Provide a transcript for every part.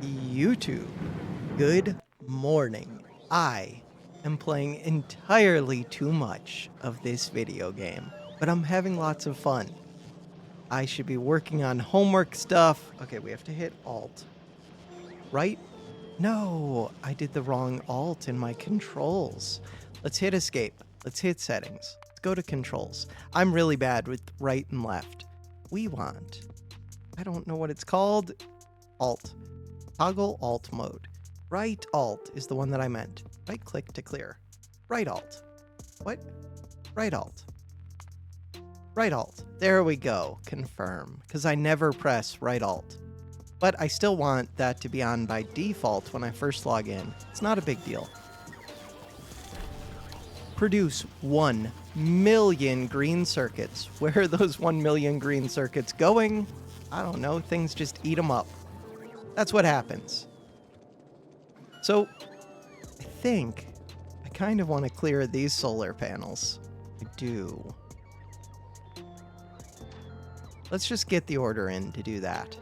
YouTube. Good morning. I am playing entirely too much of this video game, but I'm having lots of fun. I should be working on homework stuff. Okay, we have to hit Alt. Right? No, I did the wrong Alt in my controls. Let's hit Escape. Let's hit Settings. Let's go to Controls. I'm really bad with right and left. We want... I don't know what it's called. Alt. Toggle Alt mode. Right Alt is the one that I meant. Right click to clear. Right Alt. What? Right Alt. Right Alt. There we go. Confirm. Because I never press right Alt. But I still want that to be on by default when I first log in. It's not a big deal. Produce 1 million green circuits. Where are those 1 million green circuits going? I don't know. Things just eat them up. That's what happens. So, I think I kind of want to clear these solar panels. I do. Let's just get the order in to do that.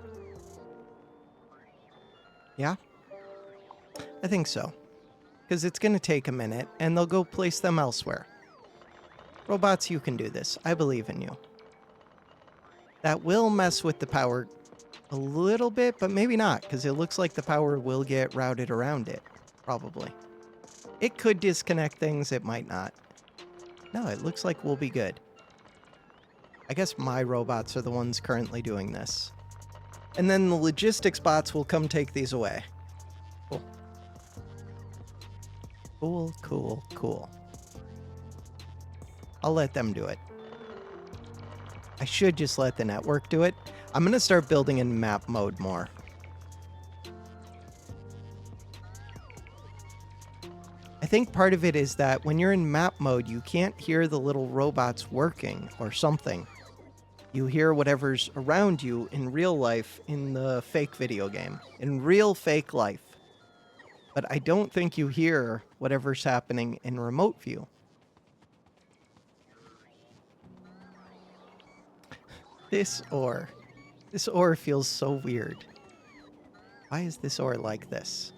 Yeah? I think so. Because it's going to take a minute, and they'll go place them elsewhere. Robots, you can do this. I believe in you. That will mess with the power a little bit, but maybe not, because it looks like the power will get routed around it. Probably. It could disconnect things, it might not. No, it looks like we'll be good. I guess my robots are the ones currently doing this. And then the logistics bots will come take these away. Cool. Cool, cool, cool. I'll let them do it. I should just let the network do it. I'm going to start building in map mode more. I think part of it is that when you're in map mode, you can't hear the little robots working or something. You hear whatever's around you in real life in the fake video game, in real fake life. But I don't think you hear whatever's happening in remote view. This ore feels so weird. Why is this ore like this?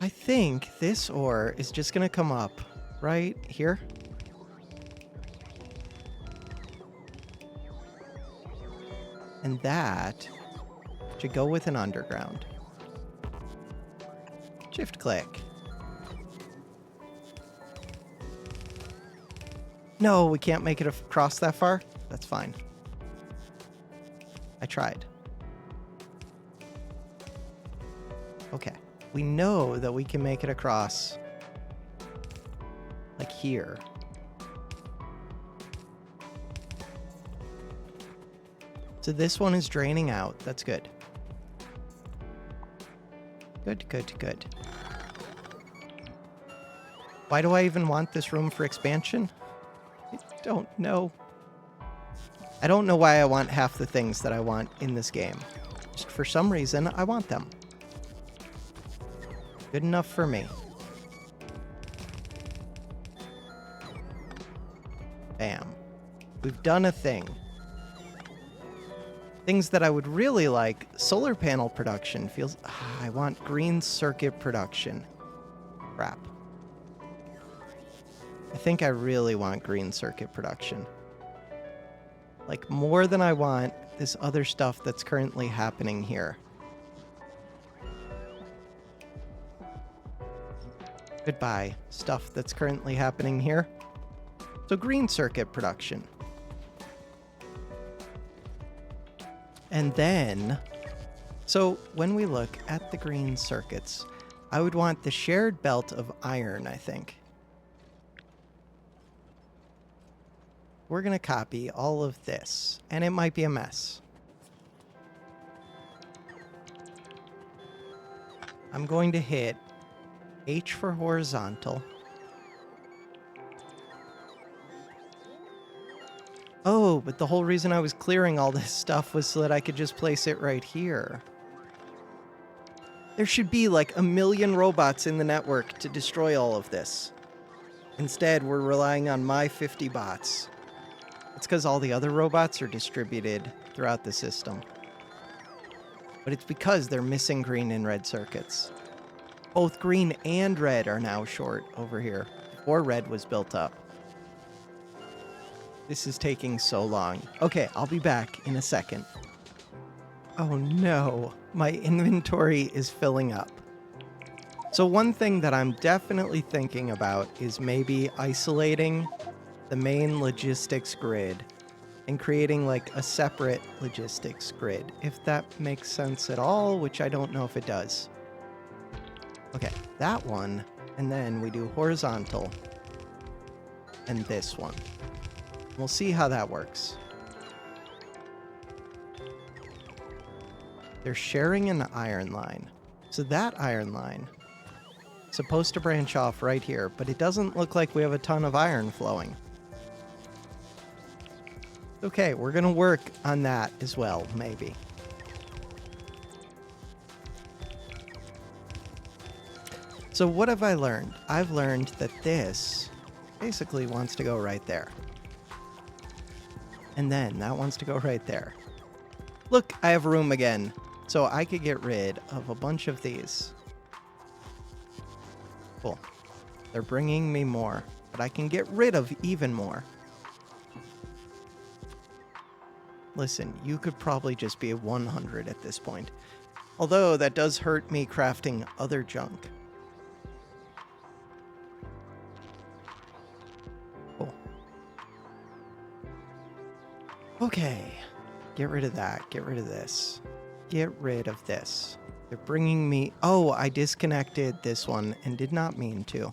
I think this ore is just gonna come up right here. And that should go with an underground. Shift click. No, we can't make it across that far? That's fine. I tried. Okay. We know that we can make it across like here. So this one is draining out. That's good. Good, good, good. Why do I even want this room for expansion? I don't know. I don't know why I want half the things that I want in this game. Just for some reason, I want them. Good enough for me. Bam. We've done a thing. Things that I would really like, solar panel production feels... I want green circuit production. Crap. I think I really want green circuit production. Like, more than I want this other stuff that's currently happening here. Goodbye, stuff that's currently happening here. So green circuit production. And then, so when we look at the green circuits, I would want the shared belt of iron, I think. We're going to copy all of this, and it might be a mess. I'm going to hit H for horizontal. Oh, but the whole reason I was clearing all this stuff was so that I could just place it right here. There should be like 1 million robots in the network to destroy all of this. Instead, we're relying on my 50 bots. It's because all the other robots are distributed throughout the system. but it's because they're missing green and red circuits. Both green and red are now short over here, before red was built up. This is taking so long. Okay, I'll be back in a second. Oh no, my inventory is filling up. So one thing that I'm definitely thinking about is maybe isolating the main logistics grid and creating like a separate logistics grid, if that makes sense at all, which I don't know if it does. Okay, that one, and then we do horizontal, and this one. We'll see how that works. They're sharing an iron line. So that iron line is supposed to branch off right here, but it doesn't look like we have a ton of iron flowing. Okay, we're gonna work on that as well, maybe. So what have I learned? I've learned that this basically wants to go right there. And then that wants to go right there. Look, I have room again. So I could get rid of a bunch of these. Cool. They're bringing me more, but I can get rid of even more. Listen, you could probably just be a 100 at this point. Although that does hurt me crafting other junk. Cool. Okay. Get rid of that. Get rid of this. Get rid of this. They're bringing me... Oh, I disconnected this one and did not mean to.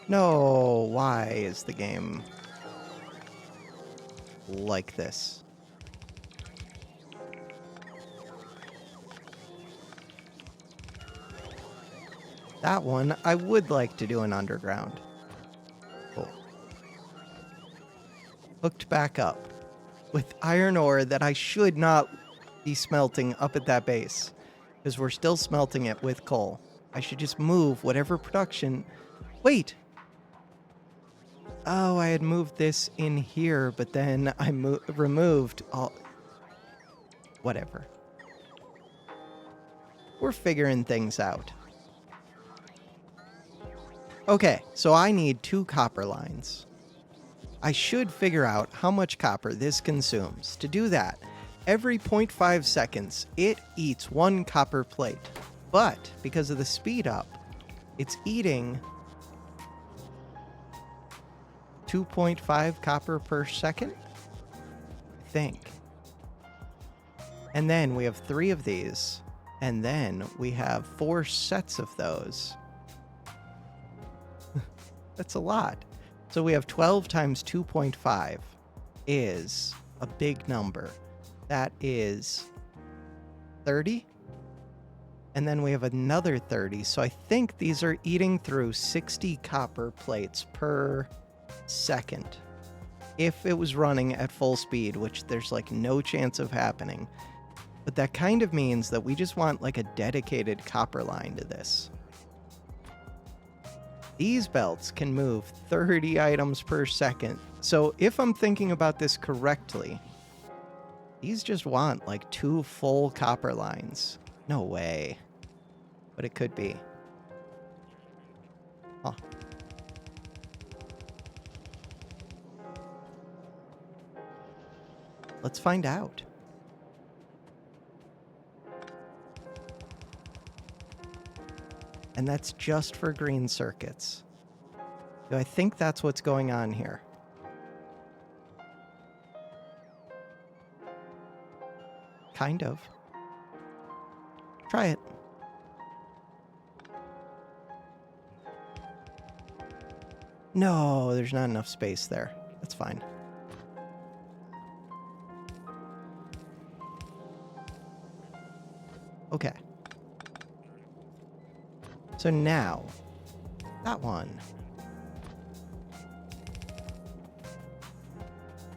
No, why is the game like this? That one, I would like to do an underground. Cool. Hooked back up with iron ore that I should not be smelting up at that base, because we're still smelting it with coal. I should just move whatever production... Wait! Oh, I had moved this in here, but then I removed all... Whatever. We're figuring things out. Okay, so I need 2 copper lines. I should figure out how much copper this consumes. To do that, every 0.5 seconds, it eats 1 copper plate. But because of the speed up, it's eating 2.5 copper per second, I think. And then we have 3 of these, and then we have 4 sets of those. That's a lot. So we have 12 times 2.5 is a big number. That is 30. And then we have another 30. So I think these are eating through 60 copper plates per second. If it was running at full speed, which there's like no chance of happening. But that kind of means that we just want like a dedicated copper line to this. These belts can move 30 items per second. So if I'm thinking about this correctly, these just want like 2 full copper lines. No way. But it could be. Huh. Let's find out. And that's just for green circuits. Do I think that's what's going on here? Kind of. Try it. No, there's not enough space there. That's fine. Okay. So now, that one.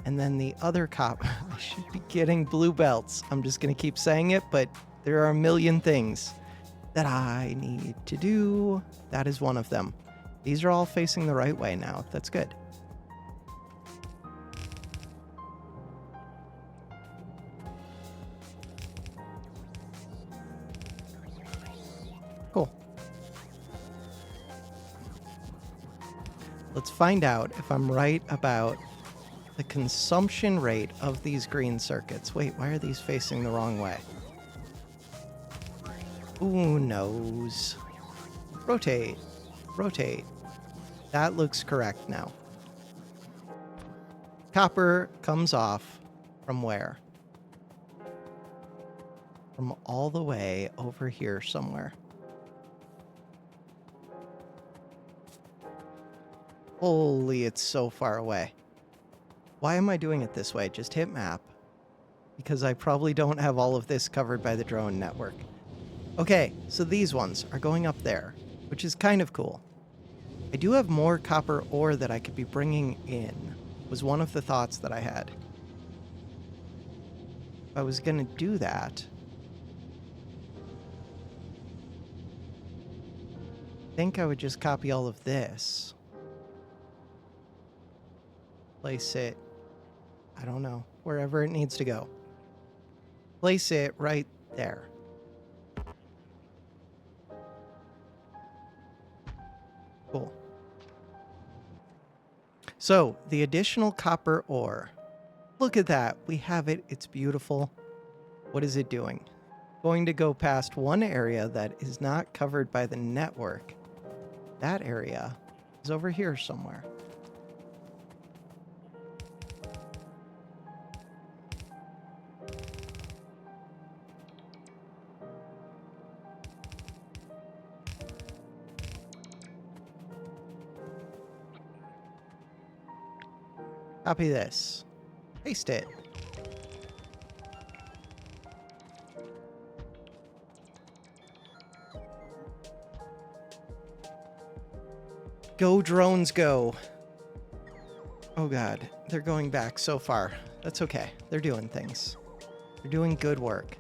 And then the other cop. I should be getting blue belts. I'm just going to keep saying it, but there are a million things that I need to do. That is one of them. These are all facing the right way now. That's good. Let's find out if I'm right about the consumption rate of these green circuits. Wait, why are these facing the wrong way? Who knows? Rotate. Rotate. That looks correct now. Copper comes off from where? From all the way over here somewhere. Holy, it's so far away. Why am I doing it this way? Just hit map. Because I probably don't have all of this covered by the drone network. Okay, so these ones are going up there, which is kind of cool. I do have more copper ore that I could be bringing in, was one of the thoughts that I had. If I was going to do that, I think I would just copy all of this. Place it, I don't know, wherever it needs to go. Place it right there. Cool. So, the additional copper ore. Look at that. We have it. It's beautiful. What is it doing? Going to go past one area that is not covered by the network. That area is over here somewhere. Copy this. Paste it. Go, drones, go. Oh god, they're going back so far. That's okay. They're doing things. They're doing good work.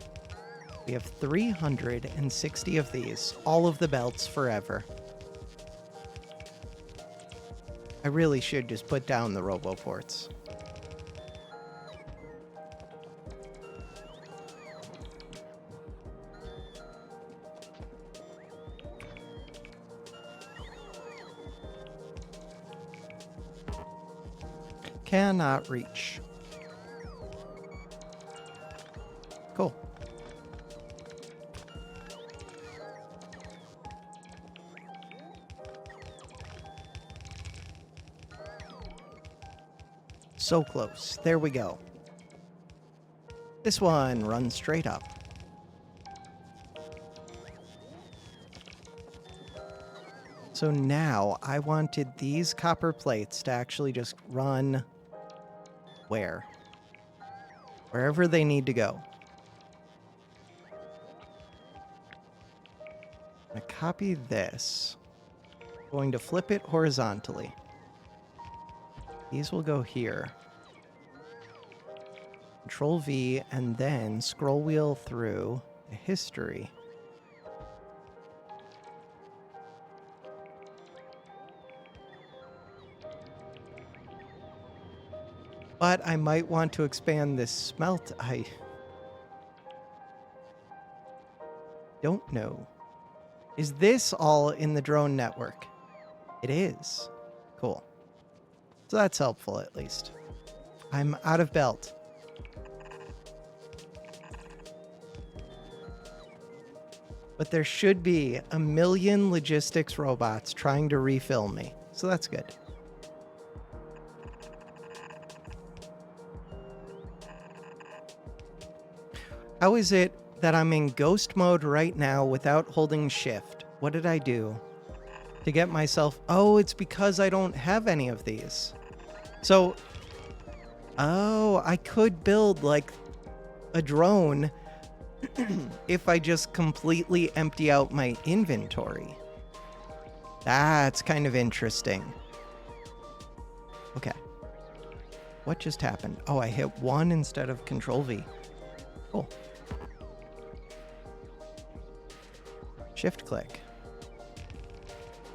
We have 360 of these. All of the belts forever. I really should just put down the roboports. Cannot reach. Cool. So close. There we go. This one runs straight up. So now I wanted these copper plates to actually just run where? Wherever they need to go. I'm going to copy this. I'm going to flip it horizontally. These will go here. Control V and then scroll wheel through the history. But I might want to expand this smelt. I don't know. Is this all in the drone network? It is. Cool. So that's helpful, at least. I'm out of belt. But there should be a million logistics robots trying to refill me. So that's good. How is it that I'm in ghost mode right now without holding shift? What did I do to get myself... Oh, it's because I don't have any of these. So, oh, I could build like a drone if I just completely empty out my inventory. That's kind of interesting. Okay. What just happened? Oh, I hit 1 instead of Control V. Cool. Shift click.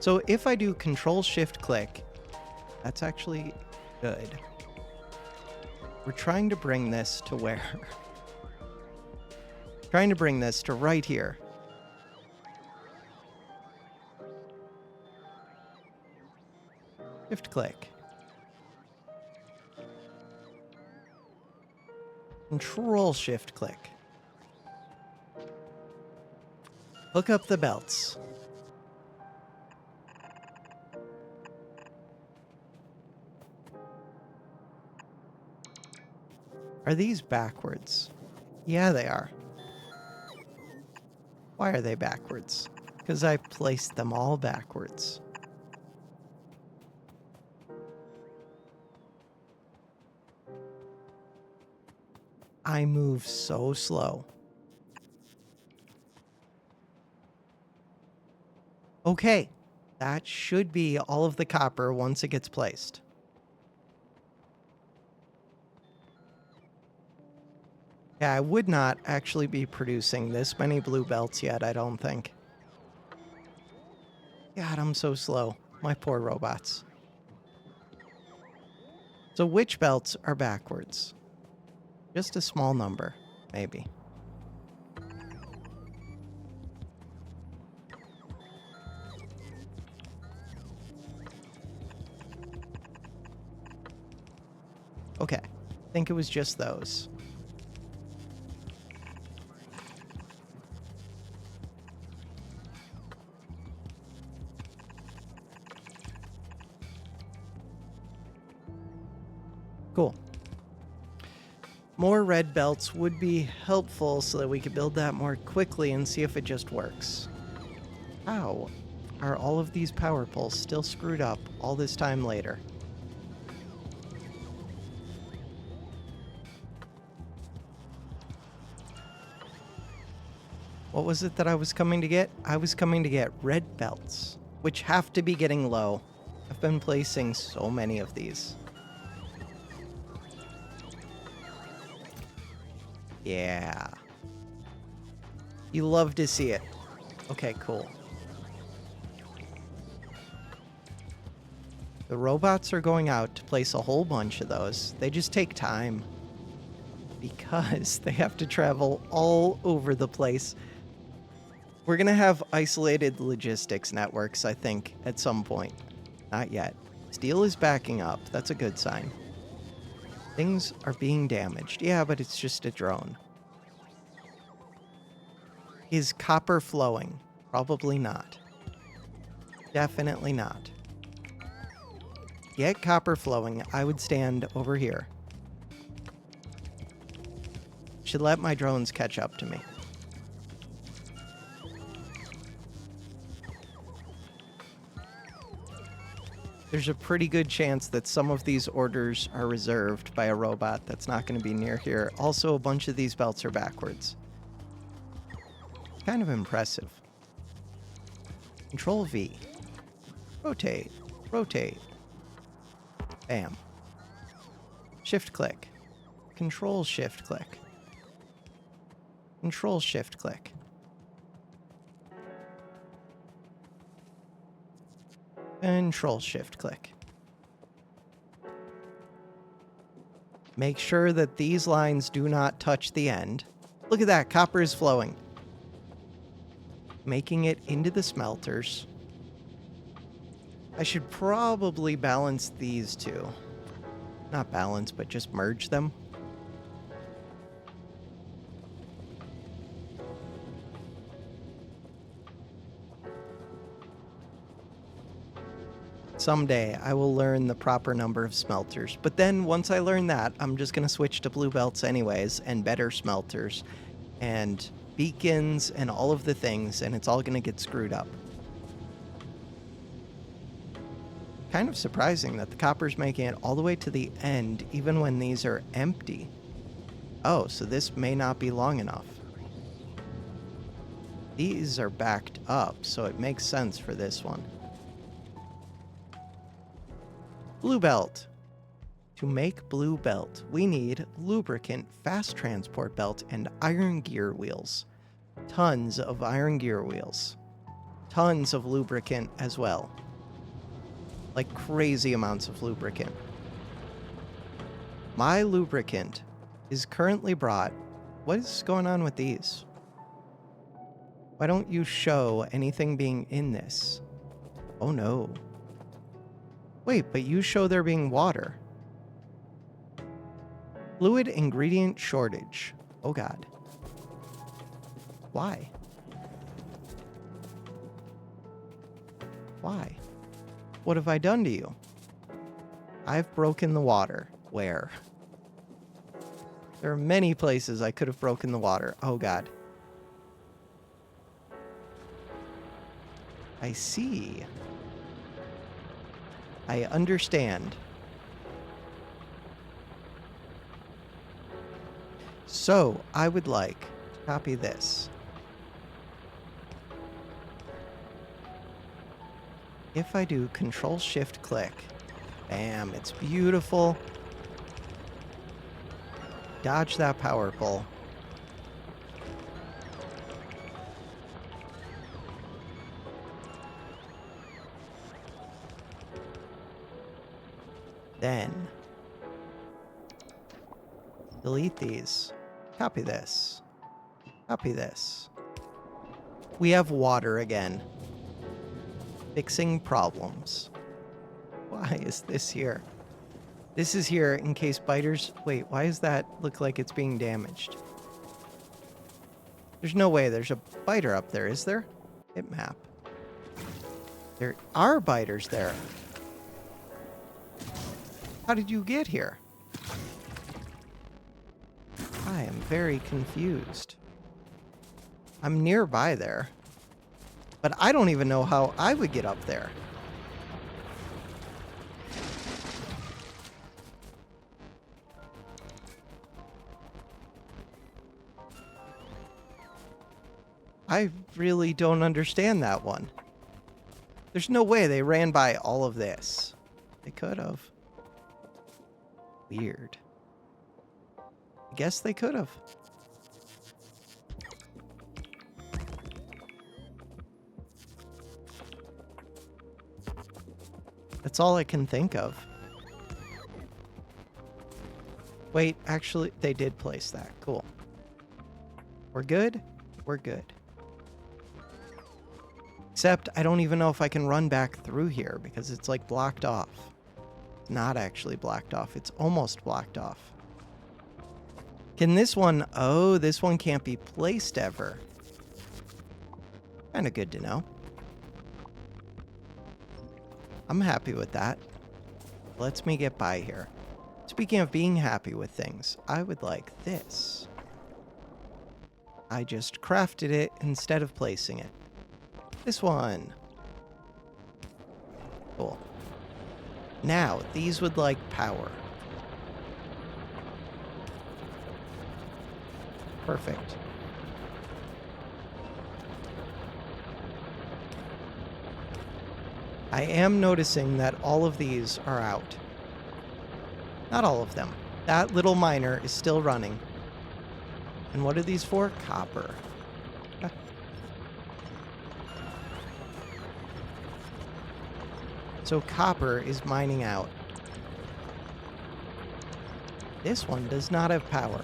So if I do Control Shift click, that's actually good. We're trying to bring this to where? Trying to bring this to right here. Shift click. Control shift click. Hook up the belts. Are these backwards? Yeah, they are. Why are they backwards? Because I placed them all backwards. I move so slow. Okay, that should be all of the copper once it gets placed. Yeah, I would not actually be producing this many blue belts yet, I don't think. God, I'm so slow. My poor robots. So which belts are backwards? Just a small number, maybe. Okay, I think it was just those. Cool. More red belts would be helpful so that we could build that more quickly and see if it just works. How are all of these power poles still screwed up all this time later? What was it that I was coming to get? I was coming to get red belts, which have to be getting low. I've been placing so many of these. Yeah. You love to see it. Okay, cool. The robots are going out to place a whole bunch of those. They just take time because they have to travel all over the place. We're going to have isolated logistics networks, I think, at some point. Not yet. Steel is backing up. That's a good sign. Things are being damaged. Yeah, but it's just a drone. Is copper flowing? Probably not. Definitely not. Get copper flowing, I would stand over here. Should let my drones catch up to me. There's a pretty good chance that some of these orders are reserved by a robot that's not going to be near here. Also, a bunch of these belts are backwards. Kind of impressive. Control V. Rotate. Rotate. Bam. Shift click. Control shift click. Control shift click. Control shift click. Make sure that these lines do not touch the end. Look at that, copper is flowing. Making it into the smelters. I should probably balance these two. Not balance, but just merge them. Someday, I will learn the proper number of smelters. But then, once I learn that, I'm just going to switch to blue belts anyways, and better smelters, and beacons, and all of the things, and it's all going to get screwed up. Kind of surprising that the copper's making it all the way to the end, even when these are empty. Oh, so this may not be long enough. These are backed up, so it makes sense for this one. Blue belt. To make blue belt, we need lubricant, fast transport belt, and iron gear wheels. Tons of iron gear wheels. Tons of lubricant as well. Like crazy amounts of lubricant. My lubricant is currently brought. What is going on with these? Why don't you show anything being in this? Oh no. Wait, but you show there being water. Fluid ingredient shortage. Oh god. Why? Why? What have I done to you? I've broken the water. Where? There are many places I could have broken the water. Oh god. I see. I understand. So, I would like to copy this. If I do Control-Shift-Click, bam, it's beautiful. Dodge that power pole. Then, delete these. Copy this. Copy this. We have water again. Fixing problems. Why is this here? This is here in case biters... Wait, why does that look like it's being damaged? There's no way there's a biter up there, is there? Hit map. There are biters there. How did you get here? I am very confused. I'm nearby there. But I don't even know how I would get up there. I really don't understand that one. There's no way they ran by all of this. They could have. Weird. I guess they could have. That's all I can think of. Wait, actually, they did place that. Cool. We're good? We're good. Except, I don't even know if I can run back through here because it's like blocked off. It's not actually blocked off. It's almost blocked off. Can this one... Oh, this one can't be placed ever. Kind of good to know. I'm happy with that. Lets me get by here. Speaking of being happy with things, I would like this. I just crafted it instead of placing it. This one. Cool. Now, these would like power. Perfect. I am noticing that all of these are out. Not all of them. That little miner is still running. And what are these for? Copper. So copper is mining out. This one does not have power.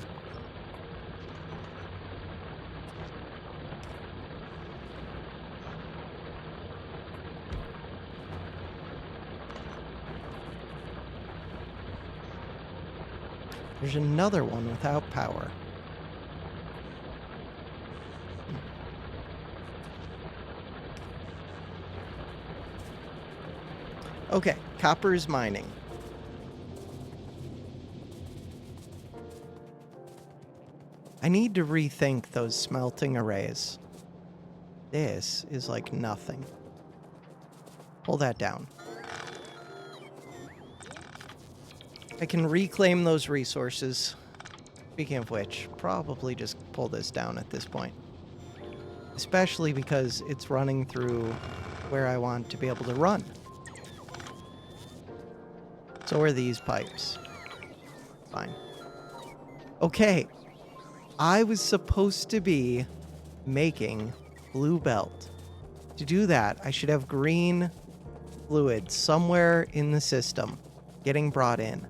There's another one without power. Okay, copper is mining. I need to rethink those smelting arrays. This is like nothing. Pull that down. I can reclaim those resources. Speaking of which, probably just pull this down at this point. Especially because it's running through where I want to be able to run. So are these pipes. Fine. Okay. I was supposed to be making blue belt. To do that, I should have green fluid somewhere in the system getting brought in.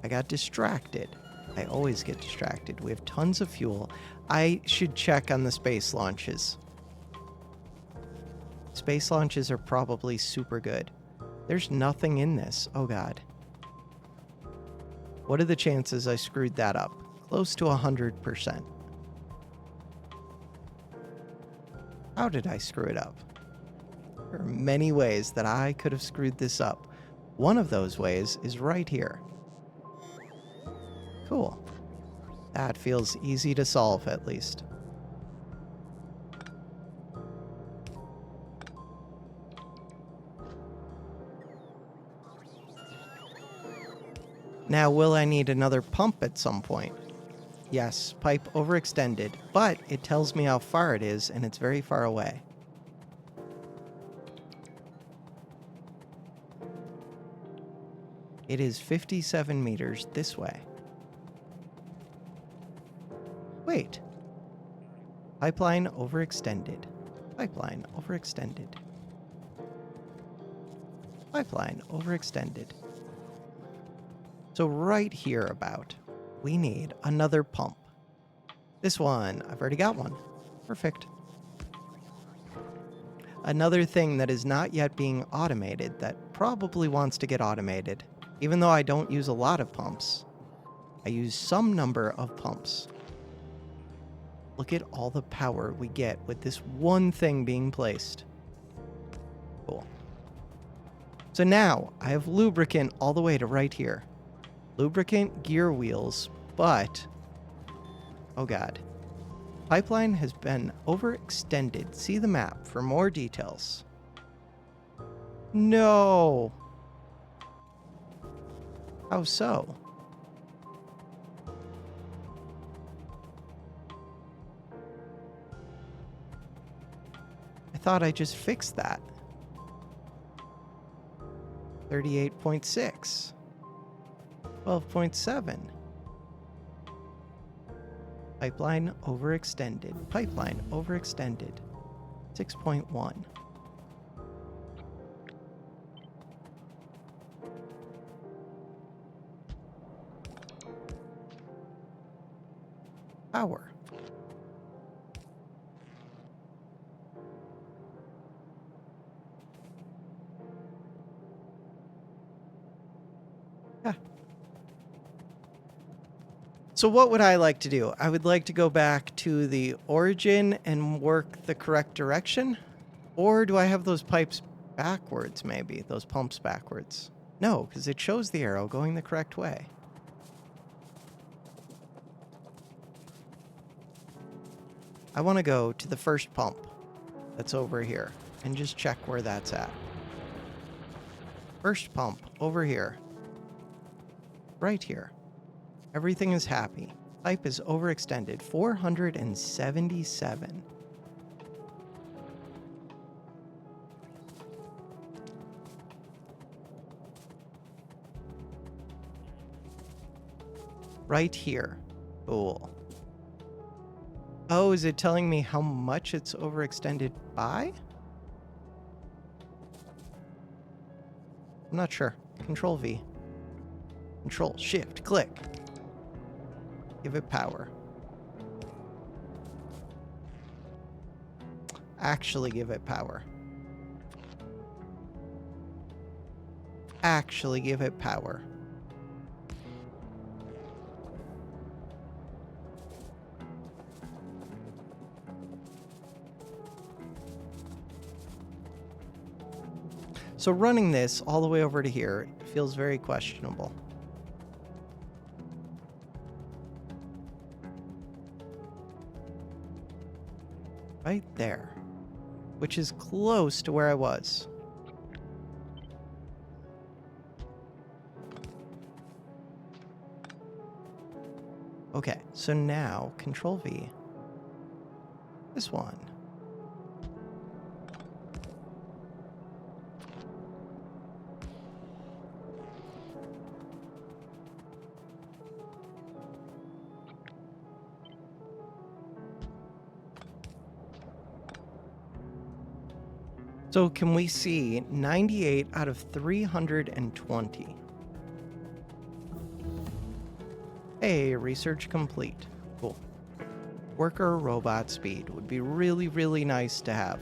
I got distracted. I always get distracted. We have tons of fuel. I should check on the space launches. Space launches are probably super good. There's nothing in this. Oh god. What are the chances I screwed that up? Close to 100%. How did I screw it up? There are many ways that I could have screwed this up. One of those ways is right here. Cool. That feels easy to solve, at least. Now, will I need another pump at some point? Yes, pipe overextended, but it tells me how far it is, and it's very far away. It is 57 meters this way. Wait. Pipeline overextended. Pipeline overextended. Pipeline overextended. So right here about, we need another pump. This one, I've already got one. Perfect. Another thing that is not yet being automated that probably wants to get automated. Even though I don't use a lot of pumps, I use some number of pumps. Look at all the power we get with this one thing being placed. Cool. So now I have lubricant all the way to right here. Lubricant, gear wheels, but... oh god. Pipeline has been overextended. See the map for more details. No! How so? I thought I just fixed that. 38.6. 12.7. Pipeline overextended. Pipeline overextended. 6.1. Power. Yeah. So what would I like to do? I would like to go back to the origin and work the correct direction. Or do I have those pipes backwards, maybe? Those pumps backwards? No, because it shows the arrow going the correct way. I want to go to the first pump that's over here and just check where that's at. First pump over here. Right here. Everything is happy. Pipe is overextended. 477. Right here. Cool. Oh, is it telling me how much it's overextended by? I'm not sure. Control V. Control Shift click. Give it power. Actually give it power. Actually give it power. So running this all the way over to here feels very questionable. Right there, which is close to where I was. Okay, so now Control V. This one. So can we see 98 out of 320? Hey, research complete. Cool. Worker robot speed would be really, really nice to have.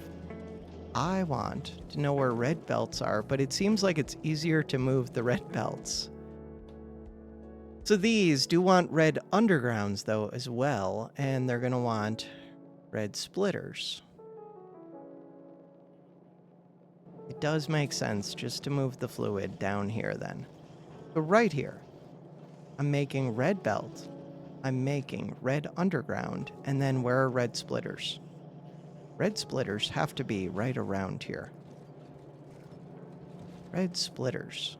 I want to know where red belts are, but it seems like it's easier to move the red belts. So these do want red undergrounds, though, as well, and they're going to want red splitters. It does make sense just to move the fluid down here, then. So right here, I'm making red belt, I'm making red underground, and then where are red splitters? Red splitters have to be right around here. Red splitters.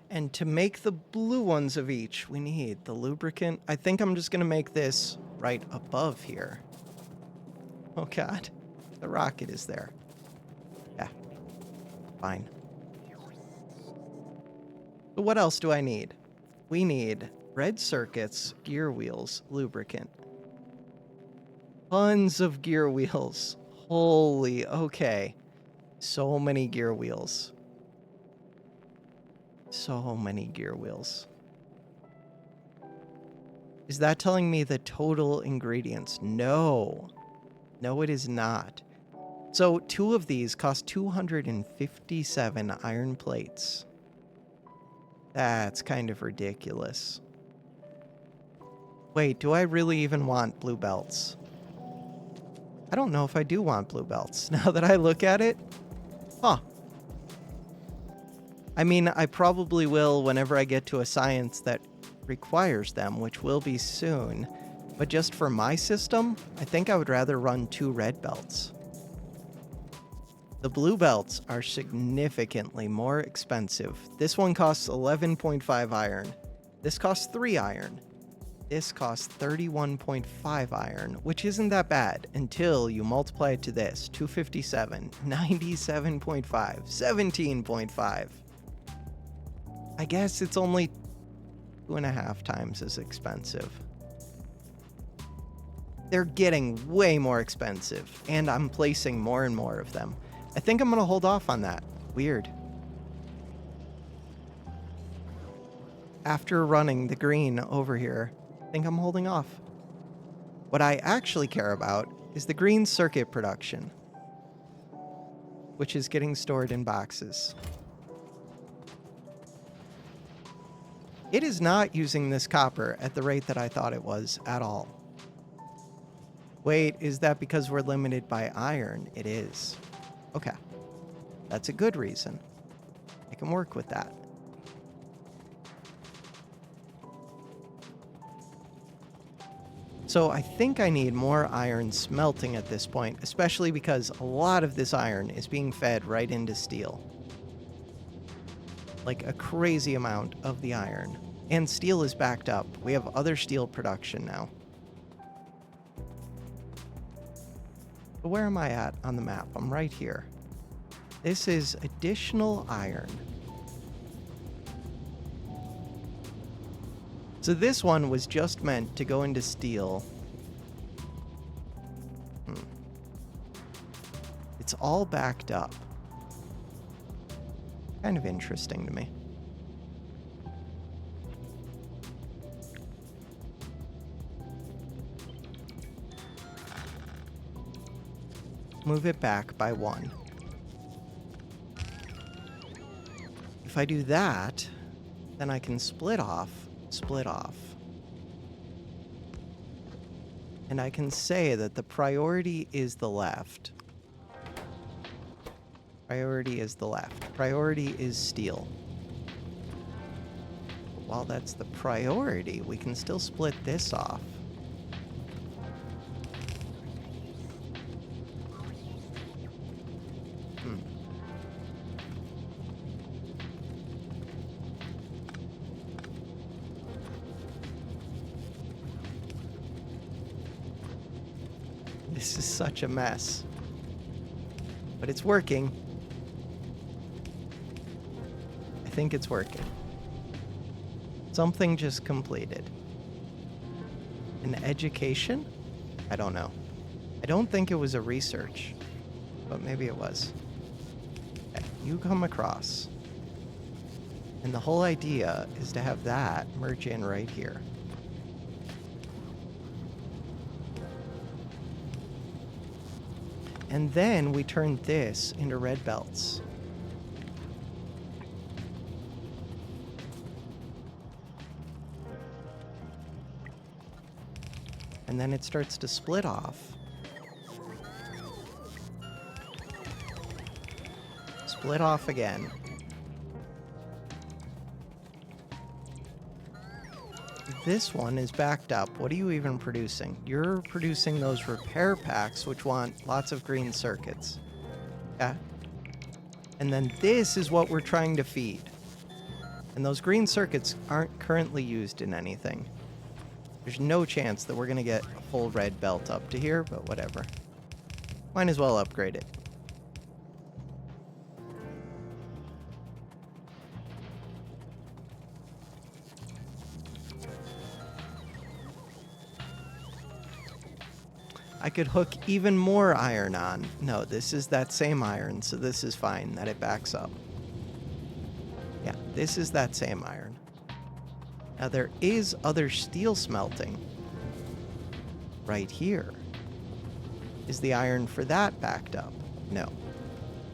And to make the blue ones of each, we need the lubricant. I think I'm just going to make this right above here. Oh god, the rocket is there. Yeah, fine. So what else do I need? We need red circuits, gear wheels, lubricant. Tons of gear wheels. Holy, okay. So many gear wheels. So many gear wheels. Is that telling me the total ingredients? No. No, it is not. So 2 of these cost 257 iron plates. That's kind of ridiculous. Wait, do I really even want blue belts? I don't know if I do want blue belts, now that I look at it. Huh. I mean, I probably will whenever I get to a science that requires them, which will be soon. But just for my system, I think I would rather run 2 red belts. The blue belts are significantly more expensive. This one costs 11.5 iron. This costs 3 iron. This costs 31.5 iron, which isn't that bad until you multiply it to this. 257, 97.5, 17.5. I guess it's only 2.5 times as expensive. They're getting way more expensive, and I'm placing more and more of them. I think I'm gonna hold off on that. Weird. After running the green over here, I think I'm holding off. What I actually care about is the green circuit production, which is getting stored in boxes. It is not using this copper at the rate that I thought it was at all. Wait, is that because we're limited by iron? It is. Okay. That's a good reason. I can work with that. So I think I need more iron smelting at this point, especially because a lot of this iron is being fed right into steel. Like a crazy amount of the iron. And steel is backed up. We have other steel production now. But where am I at on the map? I'm right here. This is additional iron. So this one was just meant to go into steel. It's all backed up. Kind of interesting to me. Move it back by 1. If I do that, then I can split off. And I can say that the priority is the left. Priority is the left. Priority is steel. But while that's the priority, we can still split this off. This is such a mess. But it's working. I think it's working. Something just completed. An education? I don't know. I don't think it was a research, but maybe it was. Okay, you come across. And the whole idea is to have that merge in right here. And then we turn this into red belts. And then it starts to split off. Split off again. This one is backed up. What are you even producing? You're producing those repair packs, which want lots of green circuits. Yeah. And then this is what we're trying to feed. And those green circuits aren't currently used in anything. There's no chance that we're going to get a full red belt up to here, but whatever. Might as well upgrade it. I could hook even more iron on. No, this is that same iron, so this is fine that it backs up. Yeah, this is that same iron. Now there is other steel smelting. Right here. Is the iron for that backed up? No.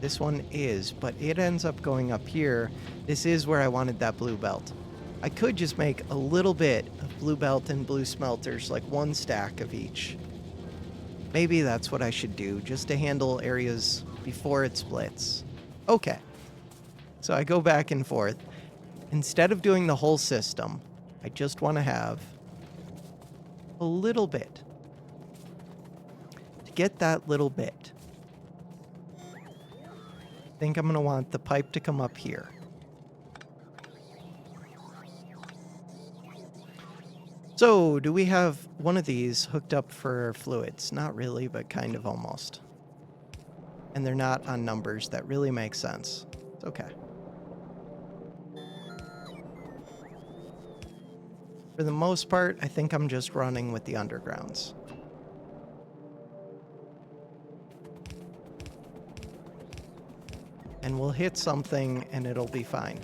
This one is, but it ends up going up here. This is where I wanted that blue belt. I could just make a little bit of blue belt and blue smelters, like one stack of each. Maybe that's what I should do, just to handle areas before it splits. Okay. So I go back and forth. Instead of doing the whole system, I just want to have a little bit. To get that little bit, I think I'm going to want the pipe to come up here. So, do we have one of these hooked up for fluids? Not really, but kind of almost. And they're not on numbers. That really makes sense. It's okay. For the most part, I think I'm just running with the undergrounds. And we'll hit something and it'll be fine.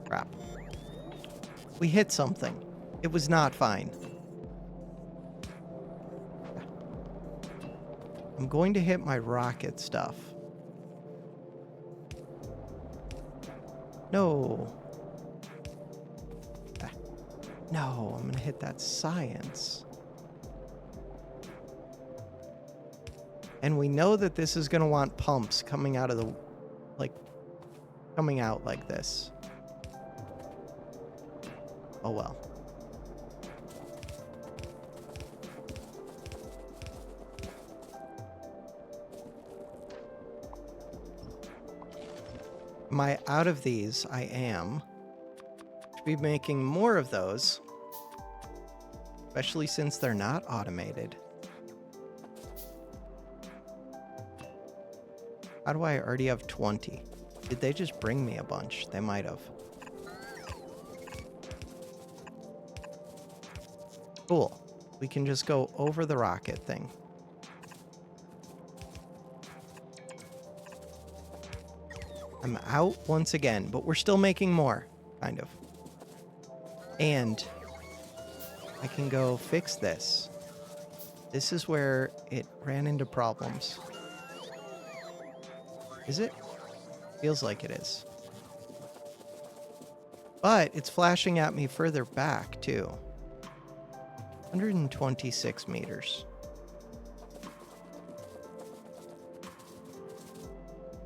Crap. We hit something. It was not fine. I'm going to hit my rocket stuff. No. No, I'm going to hit that science. And we know that this is going to want pumps coming out of the... coming out like this. Oh well. Am I out of these? I am. Should be making more of those. Especially since they're not automated. How do I already have 20? Did they just bring me a bunch? They might have. Cool. We can just go over the rocket thing. I'm out once again, but we're still making more, kind of. And I can go fix this. This is where it ran into problems. Is it? Feels like it is. But it's flashing at me further back, too. 126 meters.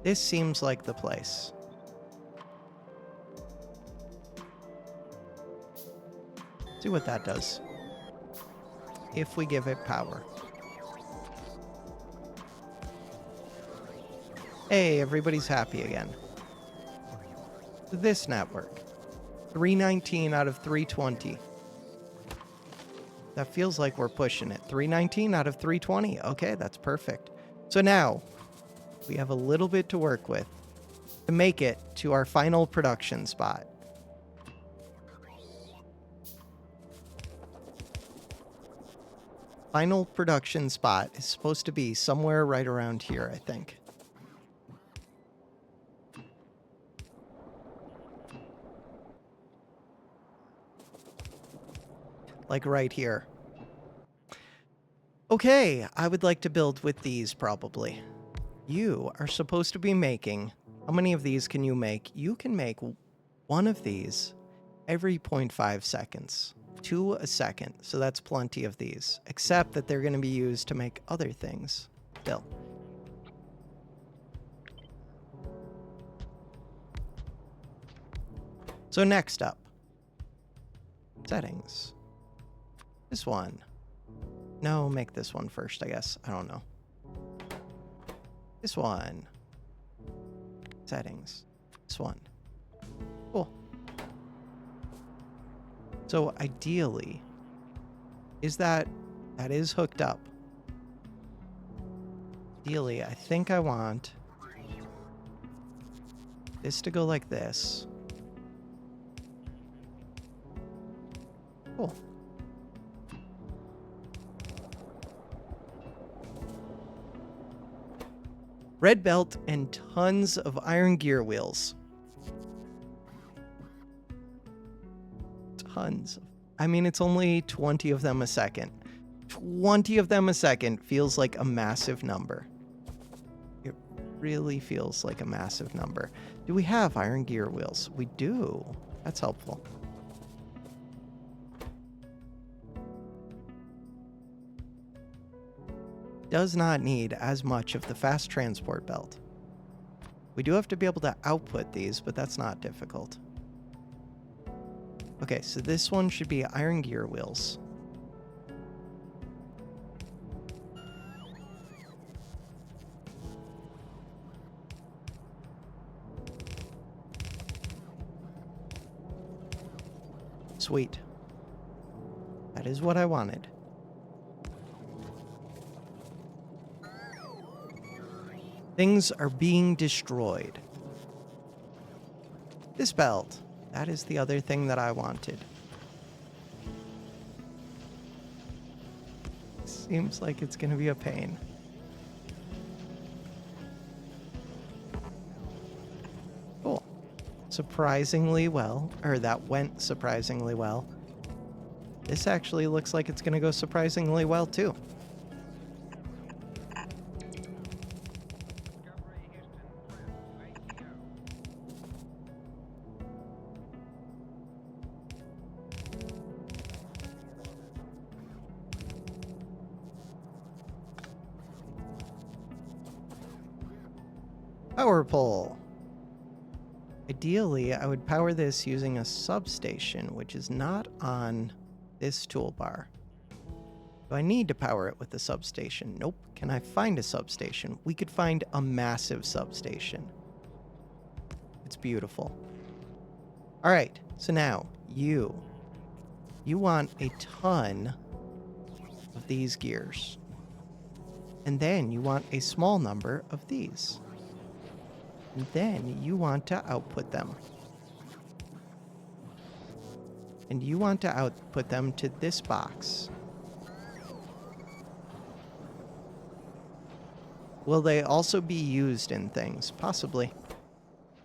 This seems like the place. See what that does. If we give it power. Hey, everybody's happy again. This network. 319 out of 320. That feels like we're pushing it. 319 out of 320. Okay, that's perfect. So now, we have a little bit to work with to make it to our final production spot. Final production spot is supposed to be somewhere right around here, I think. like right here. Okay, I would like to build with these probably. You are supposed to be making, how many of these can you make? You can make one of these every 0.5 seconds. 2 a second, so that's plenty of these. Except that they're going to be used to make other things. Still. So next up. Settings. This one. No, make this one first, I guess. I don't know. This one. Settings. This one. Cool. So ideally, that is hooked up. Ideally, I think I want this to go like this. Cool. Red belt and tons of iron gear wheels. Tons. I mean, it's only 20 of them a second. 20 of them a second feels like a massive number. It really feels like a massive number. Do we have iron gear wheels? We do. That's helpful. Does not need as much of the fast transport belt. We do have to be able to output these, but that's not difficult. Okay, so this one should be iron gear wheels. Sweet. That is what I wanted. Things are being destroyed. This belt. That is the other thing that I wanted. Seems like it's gonna be a pain. Cool. Surprisingly well. Or that went surprisingly well. This actually looks like it's gonna go surprisingly well too. Power pole. Ideally, I would power this using a substation, which is not on this toolbar. Do I need to power it with a substation? Nope. Can I find a substation? We could find a massive substation. It's beautiful. All right, so now you want a ton of these gears. And then you want a small number of these. And then you want to output them. And you want to output them to this box. Will they also be used in things? Possibly.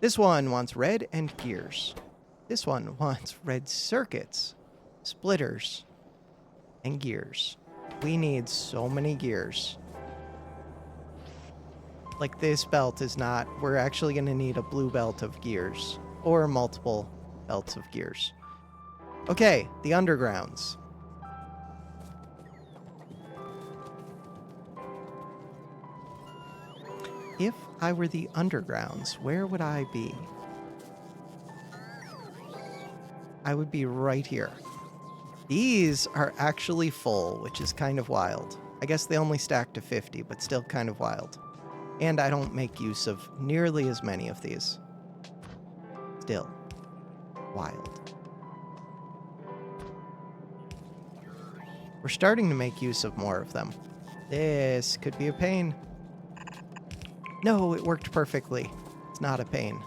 This one wants red and gears. This one wants red circuits, splitters, and gears. We need so many gears. Like this belt is not, we're actually going to need a blue belt of gears or multiple belts of gears. Okay, the undergrounds. If I were the undergrounds, where would I be? I would be right here. These are actually full, which is kind of wild. I guess they only stack to 50, but still kind of wild. And I don't make use of nearly as many of these. Still, wild. We're starting to make use of more of them. This could be a pain. No, it worked perfectly. It's not a pain.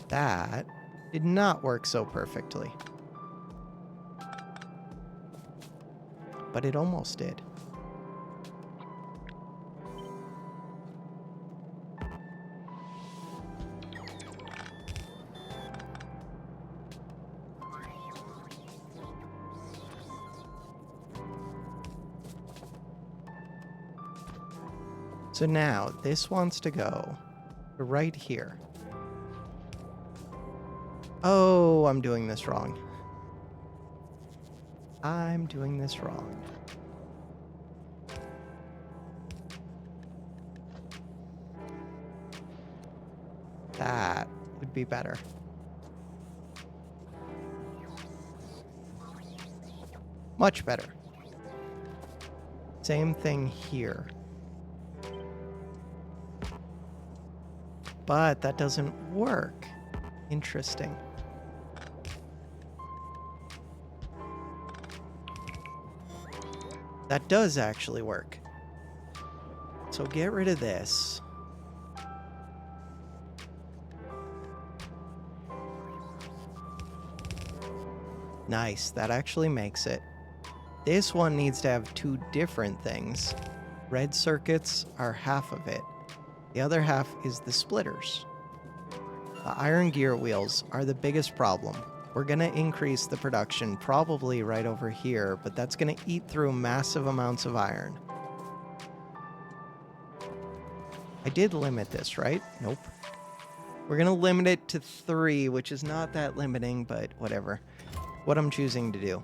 That did not work so perfectly. But it almost did. So now this wants to go to right here. Oh, I'm doing this wrong. I'm doing this wrong. That would be better. Much better. Same thing here. But that doesn't work. Interesting. That does actually work. So get rid of this. Nice, that actually makes it. This one needs to have two different things. Red circuits are half of it. The other half is the splitters. The iron gear wheels are the biggest problem. We're going to increase the production probably right over here, but that's going to eat through massive amounts of iron. I did limit this, right? Nope. We're going to limit it to 3, which is not that limiting, but whatever. What I'm choosing to do.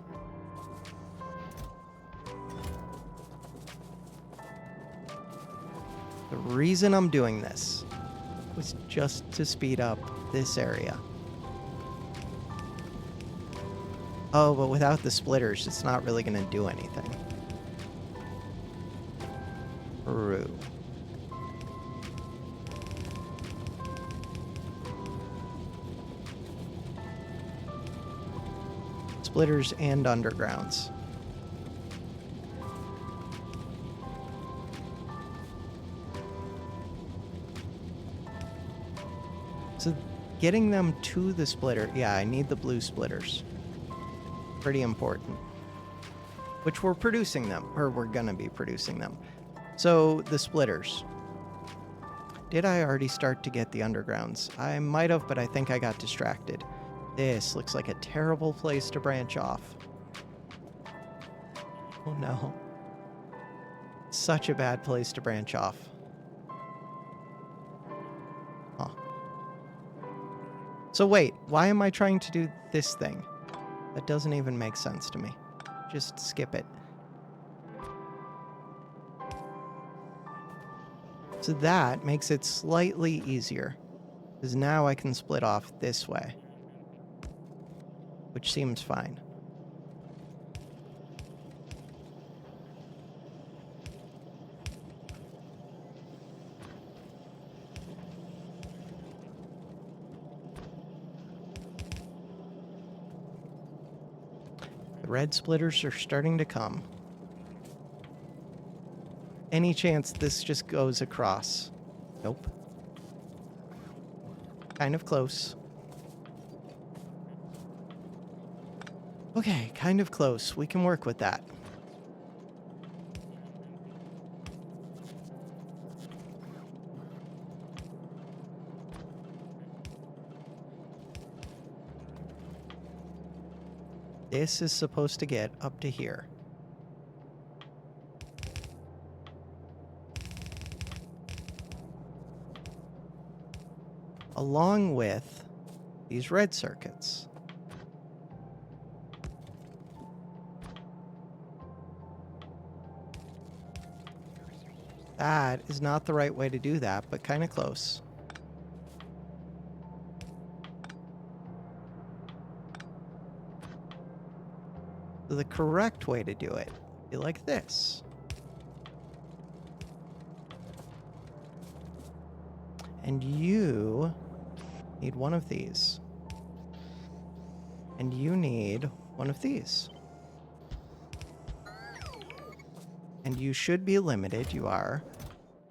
The reason I'm doing this was just to speed up this area. Oh, but without the splitters, it's not really going to do anything. True. Splitters and undergrounds. So getting them to the splitter, yeah, I need the blue splitters. Pretty important. Which we're producing them, or we're gonna be producing them. So the splitters. Did I already start to get the undergrounds? I might have, but I think I got distracted. This looks like a terrible place to branch off. Oh no. Such a bad place to branch off. Huh. So wait, why am I trying to do this thing? That doesn't even make sense to me. Just skip it. So that makes it slightly easier, because now I can split off this way, which seems fine. The red splitters are starting to come. Any chance this just goes across? Nope. Kind of close. Okay, kind of close. We can work with that. This is supposed to get up to here. Along with these red circuits. That is not the right way to do that, but kind of close. So the correct way to do it would be like this. And you need one of these. And you need one of these. And you should be limited, you are.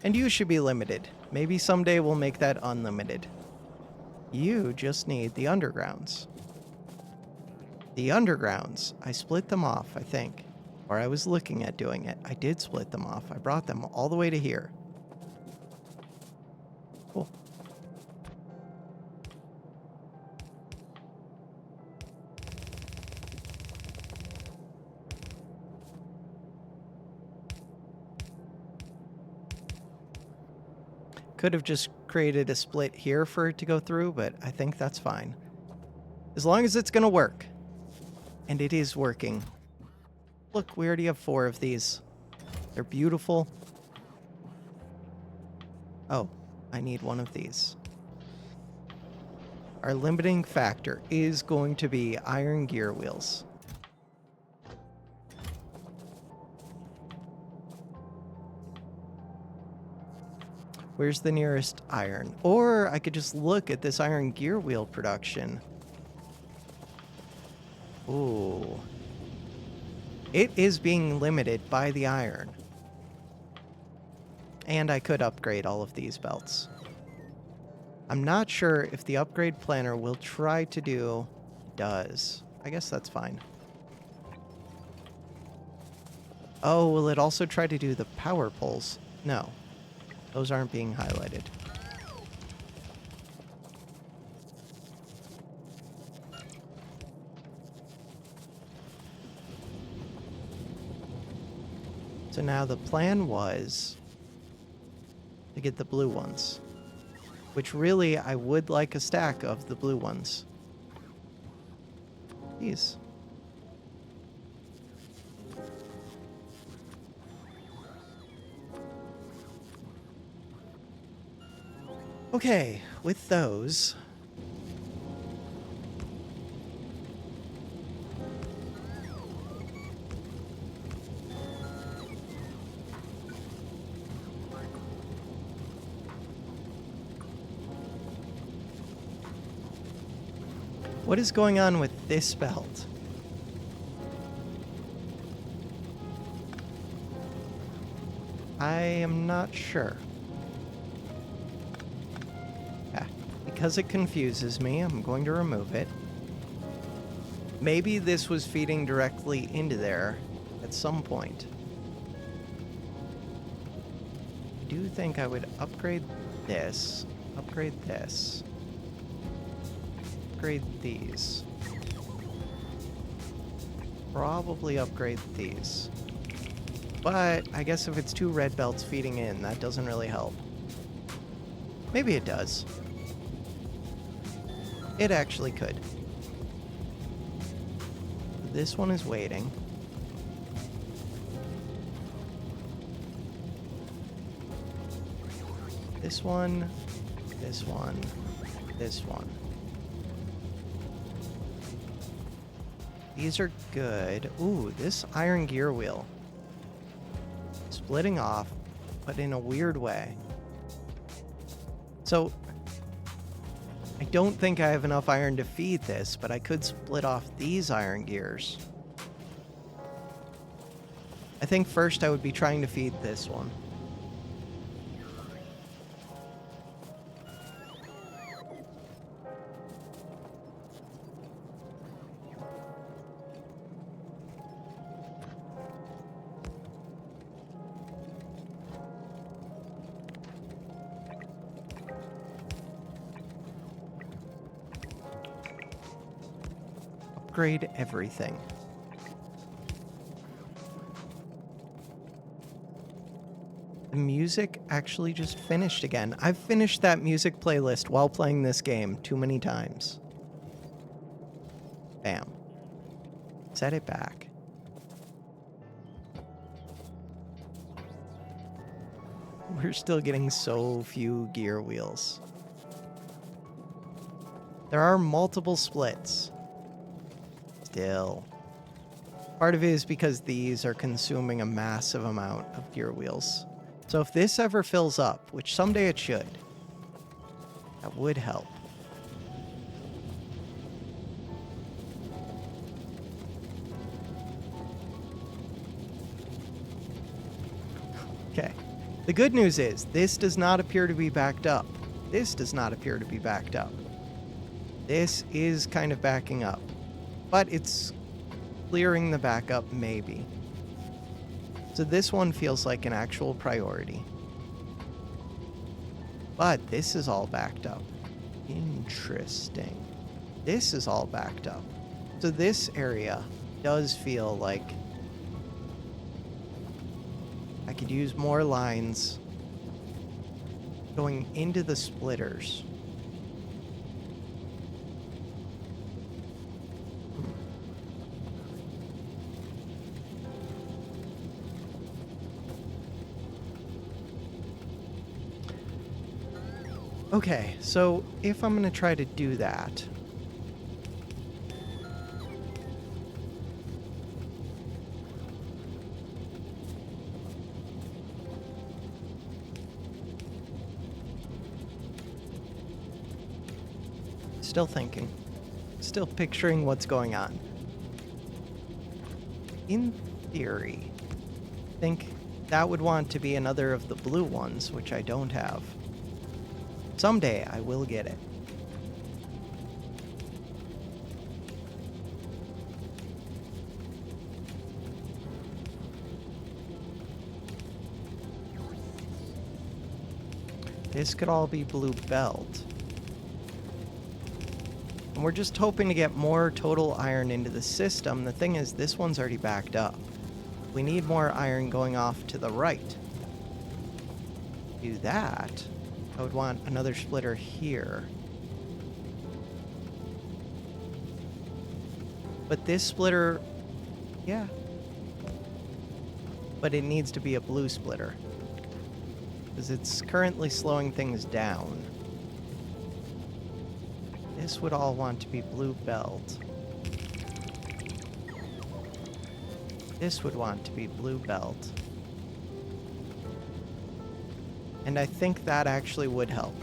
And you should be limited. Maybe someday we'll make that unlimited. You just need the undergrounds. The undergrounds, I split them off, I think. Or I was looking at doing it. I did split them off. I brought them all the way to here. Cool. Could have just created a split here for it to go through, but I think that's fine. As long as it's gonna work. And it is working. Look, we already have 4 of these. They're beautiful. Oh, I need one of these. Our limiting factor is going to be iron gear wheels. Where's the nearest iron? Or I could just look at this iron gear wheel production. Ooh. It is being limited by the iron. And I could upgrade all of these belts. I'm not sure if the upgrade planner will try to do... does. I guess that's fine. Oh, will it also try to do the power poles? No. Those aren't being highlighted. So now the plan was to get the blue ones. Which really, I would like a stack of the blue ones. These. Okay, with those... What is going on with this belt? I am not sure. Yeah, because it confuses me, I'm going to remove it. Maybe this was feeding directly into there at some point. I do think I would upgrade this, upgrade this. Upgrade these. Probably upgrade these. But I guess if it's 2 red belts feeding in, that doesn't really help. Maybe it does. It actually could. This one is waiting. This one, this one, this one. These are good. Ooh, this iron gear wheel. Splitting off, but in a weird way. So, I don't think I have enough iron to feed this, but I could split off these iron gears. I think first I would be trying to feed this one. Upgrade everything. The music actually just finished again. I've finished that music playlist while playing this game too many times. Bam. Set it back. We're still getting so few gear wheels. There are multiple splits. Still. Part of it is because these are consuming a massive amount of gear wheels. So if this ever fills up, which someday it should, that would help. Okay. The good news is, this does not appear to be backed up. This does not appear to be backed up. This is kind of backing up. But it's clearing the backup, maybe. So this one feels like an actual priority. But this is all backed up. Interesting. This is all backed up. So this area does feel like I could use more lines. going into the splitters. Okay, so if I'm going to try to do that, still thinking, still picturing what's going on. In theory, I think that would want to be another of the blue ones, which I don't have. Someday I will get it. This could all be blue belt. And we're just hoping to get more total iron into the system. The thing is, this one's already backed up. We need more iron going off to the right. Do that, I would want another splitter here. But this splitter, yeah. But it needs to be a blue splitter, because it's currently slowing things down. This would all want to be blue belt. This would want to be blue belt. And I think that actually would help.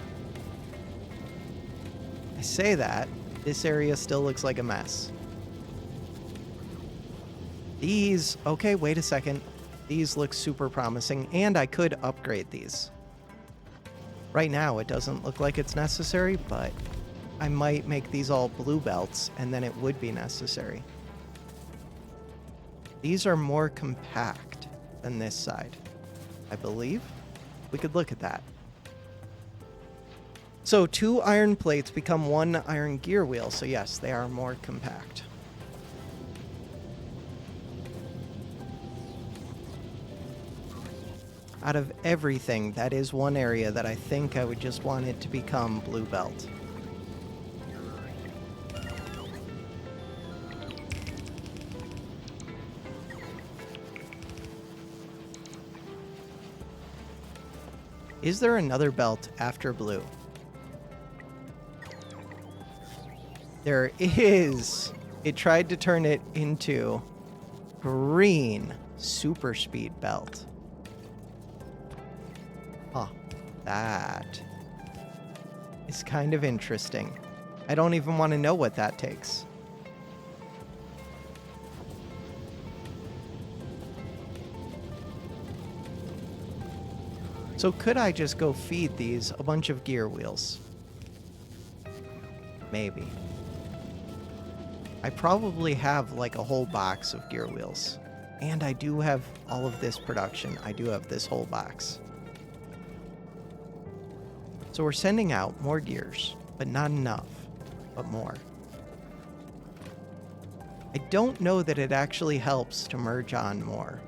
I say that, this area still looks like a mess. These, okay, wait a second. These look super promising, and I could upgrade these. Right now, it doesn't look like it's necessary, but I might make these all blue belts, and then it would be necessary. These are more compact than this side, I believe. We could look at that. So 2 iron plates become 1 iron gear wheel, so yes, they are more compact. Out of everything, that is one area that I think I would just want it to become blue belt. Is there another belt after blue? There is. It tried to turn it into green super speed belt. Huh. That is kind of interesting. I don't even want to know what that takes. So could I just go feed these a bunch of gear wheels? Maybe. I probably have like a whole box of gear wheels. And I do have all of this production. I do have this whole box. So we're sending out more gears, but not enough, but more. I don't know that it actually helps to merge on more.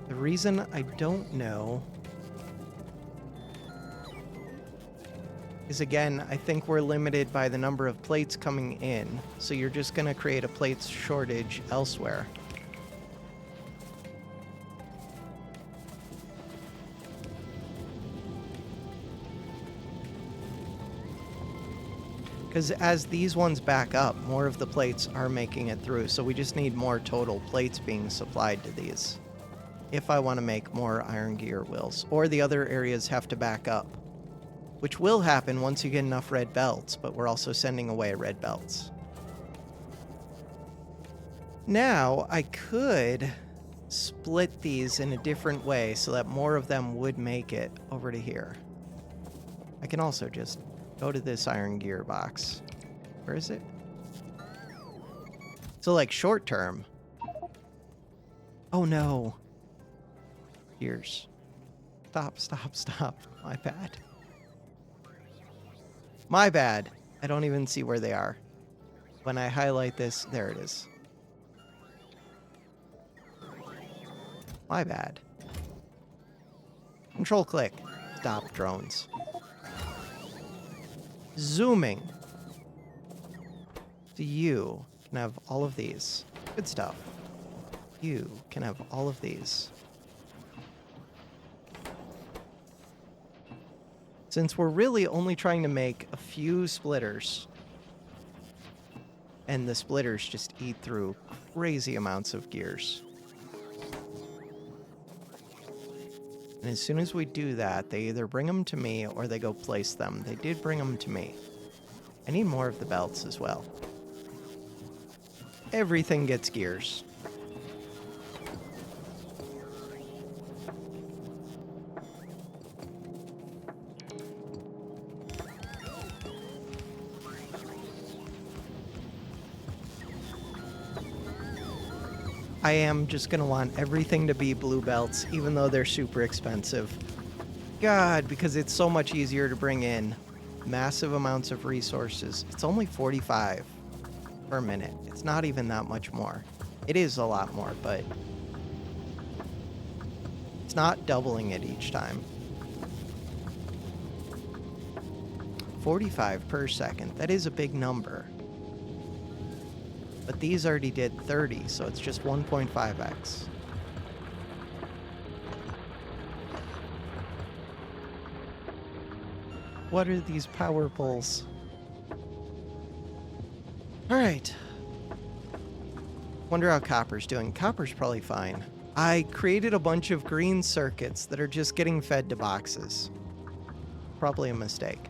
The reason I don't know is, again, I think we're limited by the number of plates coming in, so you're just going to create a plates shortage elsewhere. Because as these ones back up, more of the plates are making it through, so we just need more total plates being supplied to these. If I want to make more iron gear wheels, or the other areas have to back up. Which will happen once you get enough red belts, but we're also sending away red belts. Now, I could split these in a different way so that more of them would make it over to here. I can also just go to this iron gear box. Where is it? So, like, short term. Oh, no. Gears. Stop, stop, stop. My bad. My bad. I don't even see where they are. When I highlight this, there it is. My bad. Control click. Stop drones. Zooming. So you can have all of these. Good stuff. You can have all of these. Since we're really only trying to make a few splitters, and the splitters just eat through crazy amounts of gears. And as soon as we do that, they either bring them to me or they go place them. They did bring them to me. I need more of the belts as well. Everything gets gears. I am just going to want everything to be blue belts, even though they're super expensive. God, because it's so much easier to bring in massive amounts of resources. It's only 45 per minute. It's not even that much more. It is a lot more, but it's not doubling it each time. 45 per second. That is a big number. But these already did 30, so it's just 1.5x. What are these power poles? Alright. Wonder how copper's doing. Copper's probably fine. I created a bunch of green circuits that are just getting fed to boxes. Probably a mistake.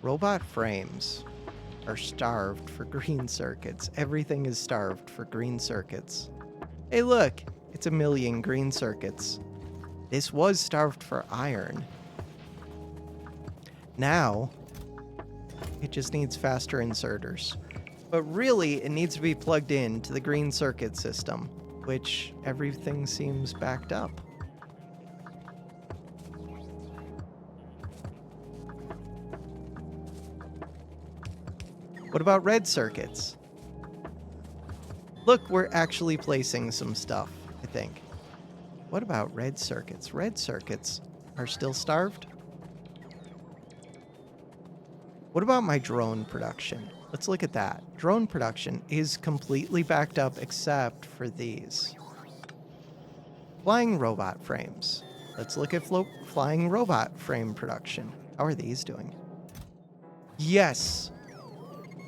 Robot frames are starved for green circuits. Everything is starved for green circuits. Hey look, it's a million green circuits. This was starved for iron. Now, it just needs faster inserters. But really, it needs to be plugged in to the green circuit system, which everything seems backed up. What about red circuits? Look, we're actually placing some stuff, I think. What about red circuits? Red circuits are still starved? What about my drone production? Let's look at that. Drone production is completely backed up except for these. Flying robot frames. Let's look at flying robot frame production. How are these doing? Yes!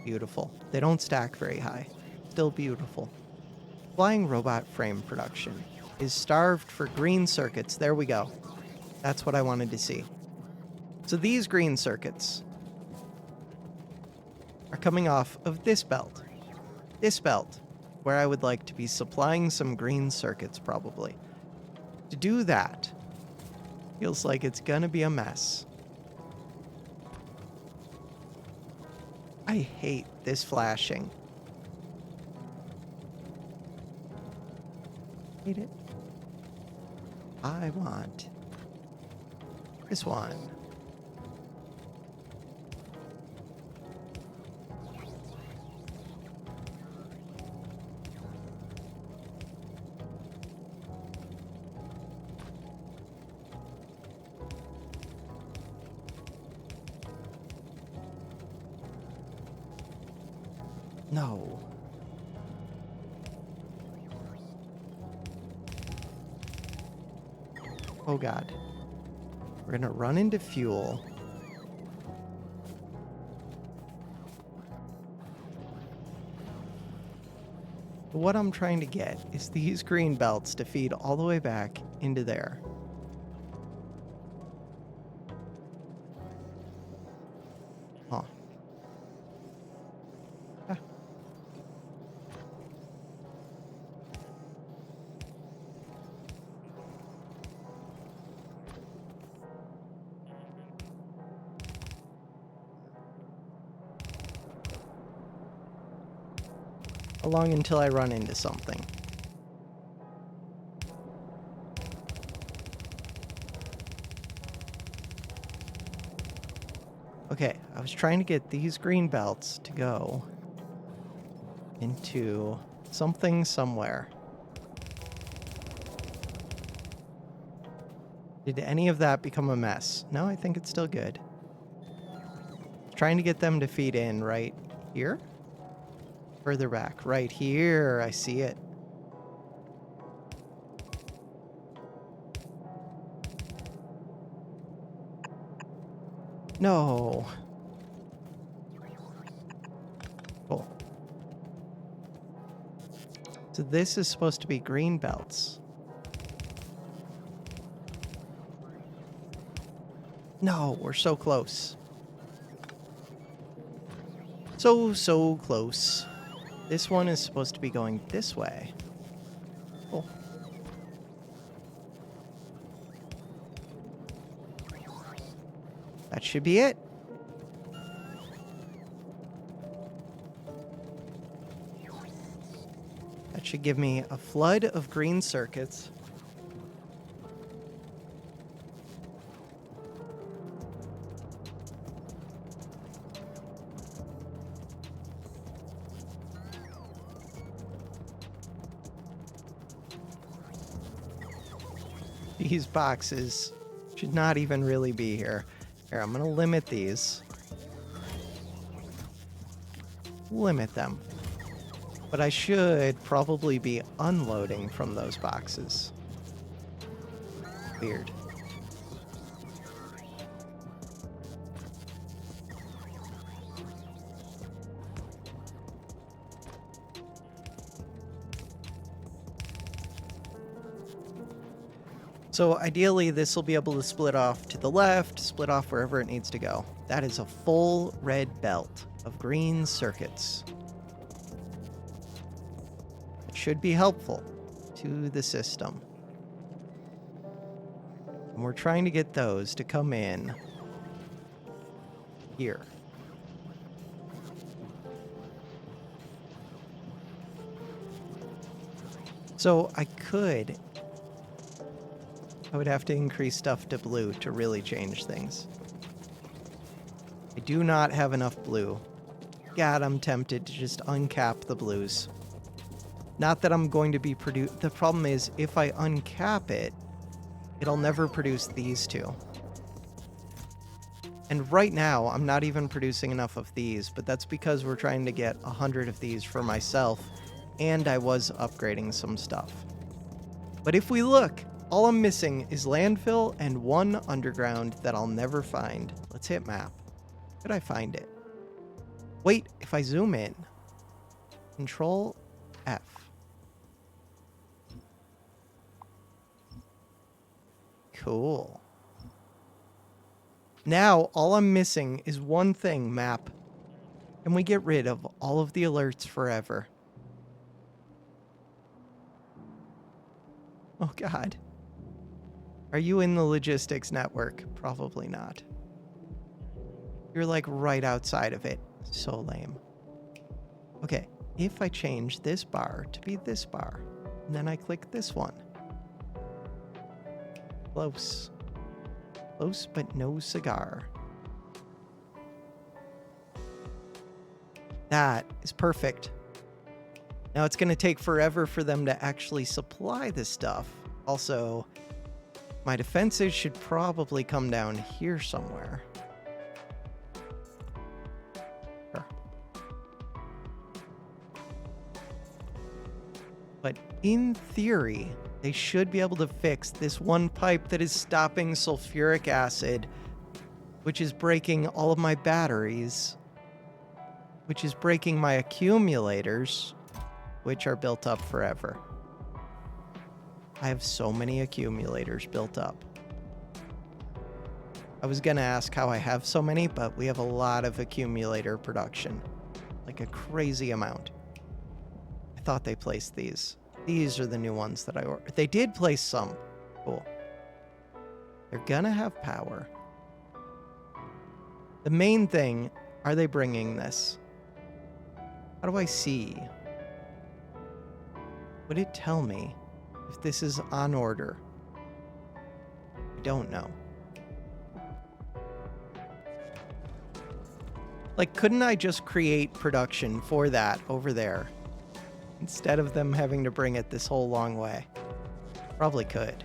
Beautiful. They don't stack very high. Still beautiful. Flying robot frame production is starved for green circuits. There we go. That's what I wanted to see. So these green circuits are coming off of this belt. This belt, where I would like to be supplying some green circuits probably. To do that, feels like it's gonna be a mess. I hate this flashing. Hate it. I want this one. No. Oh God. We're gonna run into fuel. But what I'm trying to get is these green belts to feed all the way back into there. Huh. Ah. Along until I run into something. Okay, I was trying to get these green belts to go into something somewhere. Did any of that become a mess? No, I think it's still good. Trying to get them to feed in right here? Further back. Right here. I see it. No. Cool. So this is supposed to be green belts. No, we're so close. So close. This one is supposed to be going this way. Cool. That should be it. That should give me a flood of green circuits. These boxes should not even really be here. Here, I'm gonna limit these. Limit them. But I should probably be unloading from those boxes. Weird. So ideally, this will be able to split off to the left, split off wherever it needs to go. That is a full red belt of green circuits. It should be helpful to the system. And we're trying to get those to come in here. So I would have to increase stuff to blue to really change things. I do not have enough blue. God, I'm tempted to just uncap the blues. Not that I'm going to be the problem is, if I uncap it, it'll never produce these two. And right now, I'm not even producing enough of these, but that's because we're trying to get 100 of these for myself, and I was upgrading some stuff. But if we look, all I'm missing is landfill and one underground that I'll never find. Let's hit map. Could I find it? Wait, if I zoom in. Control F. Cool. Now, all I'm missing is one thing, map. And we get rid of all of the alerts forever. Oh, God. Are you in the logistics network? Probably not. You're like right outside of it. So lame. Okay, if I change this bar to be this bar, and then I click this one. Close. Close, but no cigar. That is perfect. Now it's going to take forever for them to actually supply this stuff. Also, my defenses should probably come down here somewhere. Sure. But in theory, they should be able to fix this one pipe that is stopping sulfuric acid, which is breaking all of my batteries, which is breaking my accumulators, which are built up forever. I have so many accumulators built up. I was gonna ask how I have so many, but we have a lot of accumulator production. Like a crazy amount. I thought they placed these. These are the new ones that I ordered. They did place some. Cool. They're gonna have power. The main thing, are they bringing this? How do I see? Would it tell me if this is on order? I don't know. Like, couldn't I just create production for that over there? Instead of them having to bring it this whole long way. Probably could.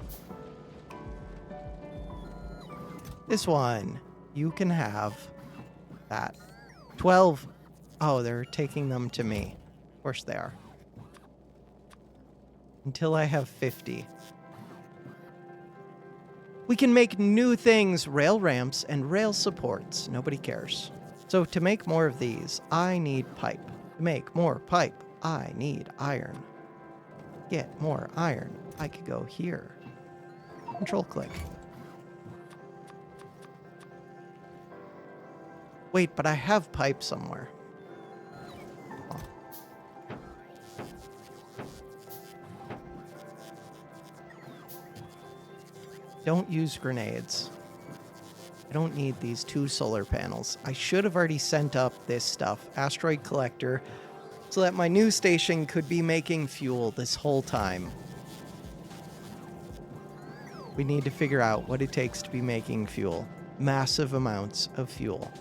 This one, you can have that. 12. Oh, they're taking them to me. Of course they are. Until I have 50. We can make new things, rail ramps and rail supports. Nobody cares. So to make more of these, I need pipe. To make more pipe, I need iron. Get more iron. I could go here. Control click. Wait, but I have pipe somewhere. Oh. Don't use grenades. I don't need these 2 solar panels. I should have already sent up this stuff, asteroid collector, so that my new station could be making fuel this whole time. We need to figure out what it takes to be making fuel. Massive amounts of fuel.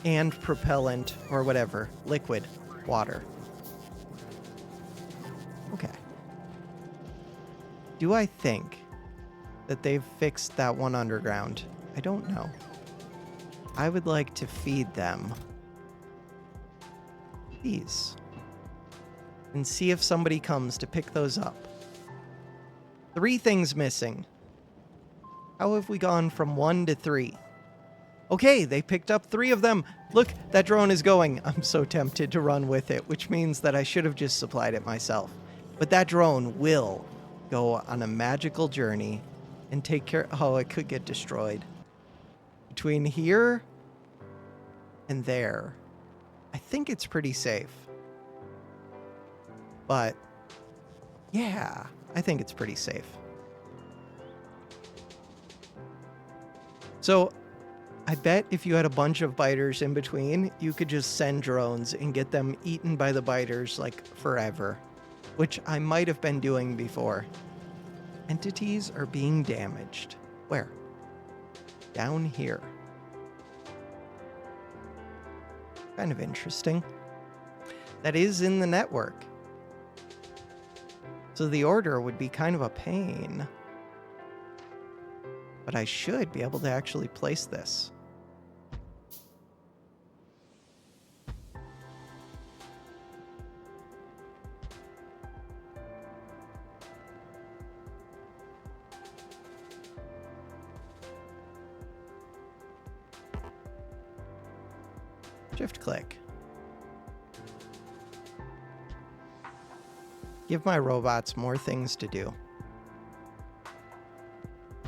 And propellant, or whatever, liquid, water. Okay. Do I think that they've fixed that one underground? I don't know. I would like to feed them these and see if somebody comes to pick those up. 3 things missing. How have we gone from 1 to 3? Okay, they picked up 3 of them. Look, that drone is going. I'm so tempted to run with it, which means that I should have just supplied it myself. But that drone will go on a magical journey and take care. Oh, it could get destroyed. Between here and there, I think it's pretty safe. But yeah, I think it's pretty safe. So I bet if you had a bunch of biters in between, you could just send drones and get them eaten by the biters like forever, which I might have been doing before. Entities are being damaged. Where? Down here. Kind of interesting. That is in the network. So the order would be kind of a pain. But I should be able to actually place this. Shift click. Give my robots more things to do.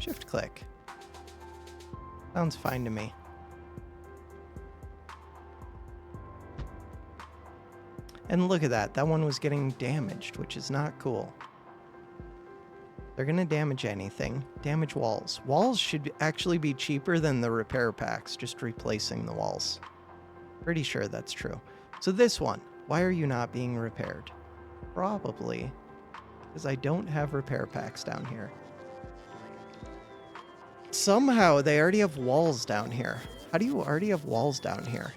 Shift click. Sounds fine to me. And look at that. That one was getting damaged, which is not cool. They're going to damage anything. Damage walls. Walls should actually be cheaper than the repair packs, just replacing the walls. Pretty sure that's true. So this one, why are you not being repaired? Probably because I don't have repair packs down here. Somehow they already have walls down here. How do you already have walls down here?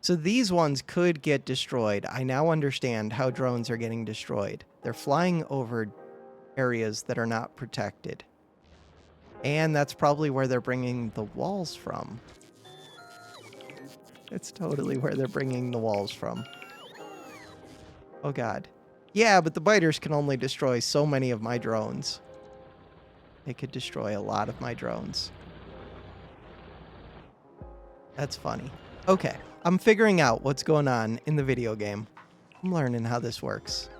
So these ones could get destroyed. I now understand how drones are getting destroyed. They're flying over areas that are not protected. And that's probably where they're bringing the walls from. It's totally where they're bringing the walls from. Oh god. Yeah, but the biters can only destroy so many of my drones. They could destroy a lot of my drones. That's funny. Okay, I'm figuring out what's going on in the video game. I'm learning how this works.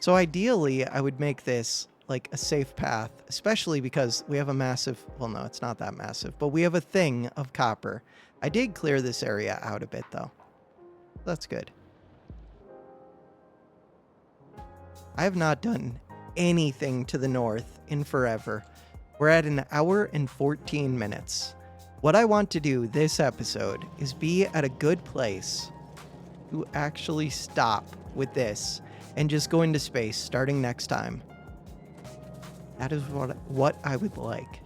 So ideally, I would make this like a safe path, especially because we have a massive, well, no, it's not that massive, but we have a thing of copper. I did clear this area out a bit though. That's good. I have not done anything to the north in forever. We're at 1 hour and 14 minutes. What I want to do this episode is be at a good place to actually stop with this and just go into space starting next time. That is what I would like.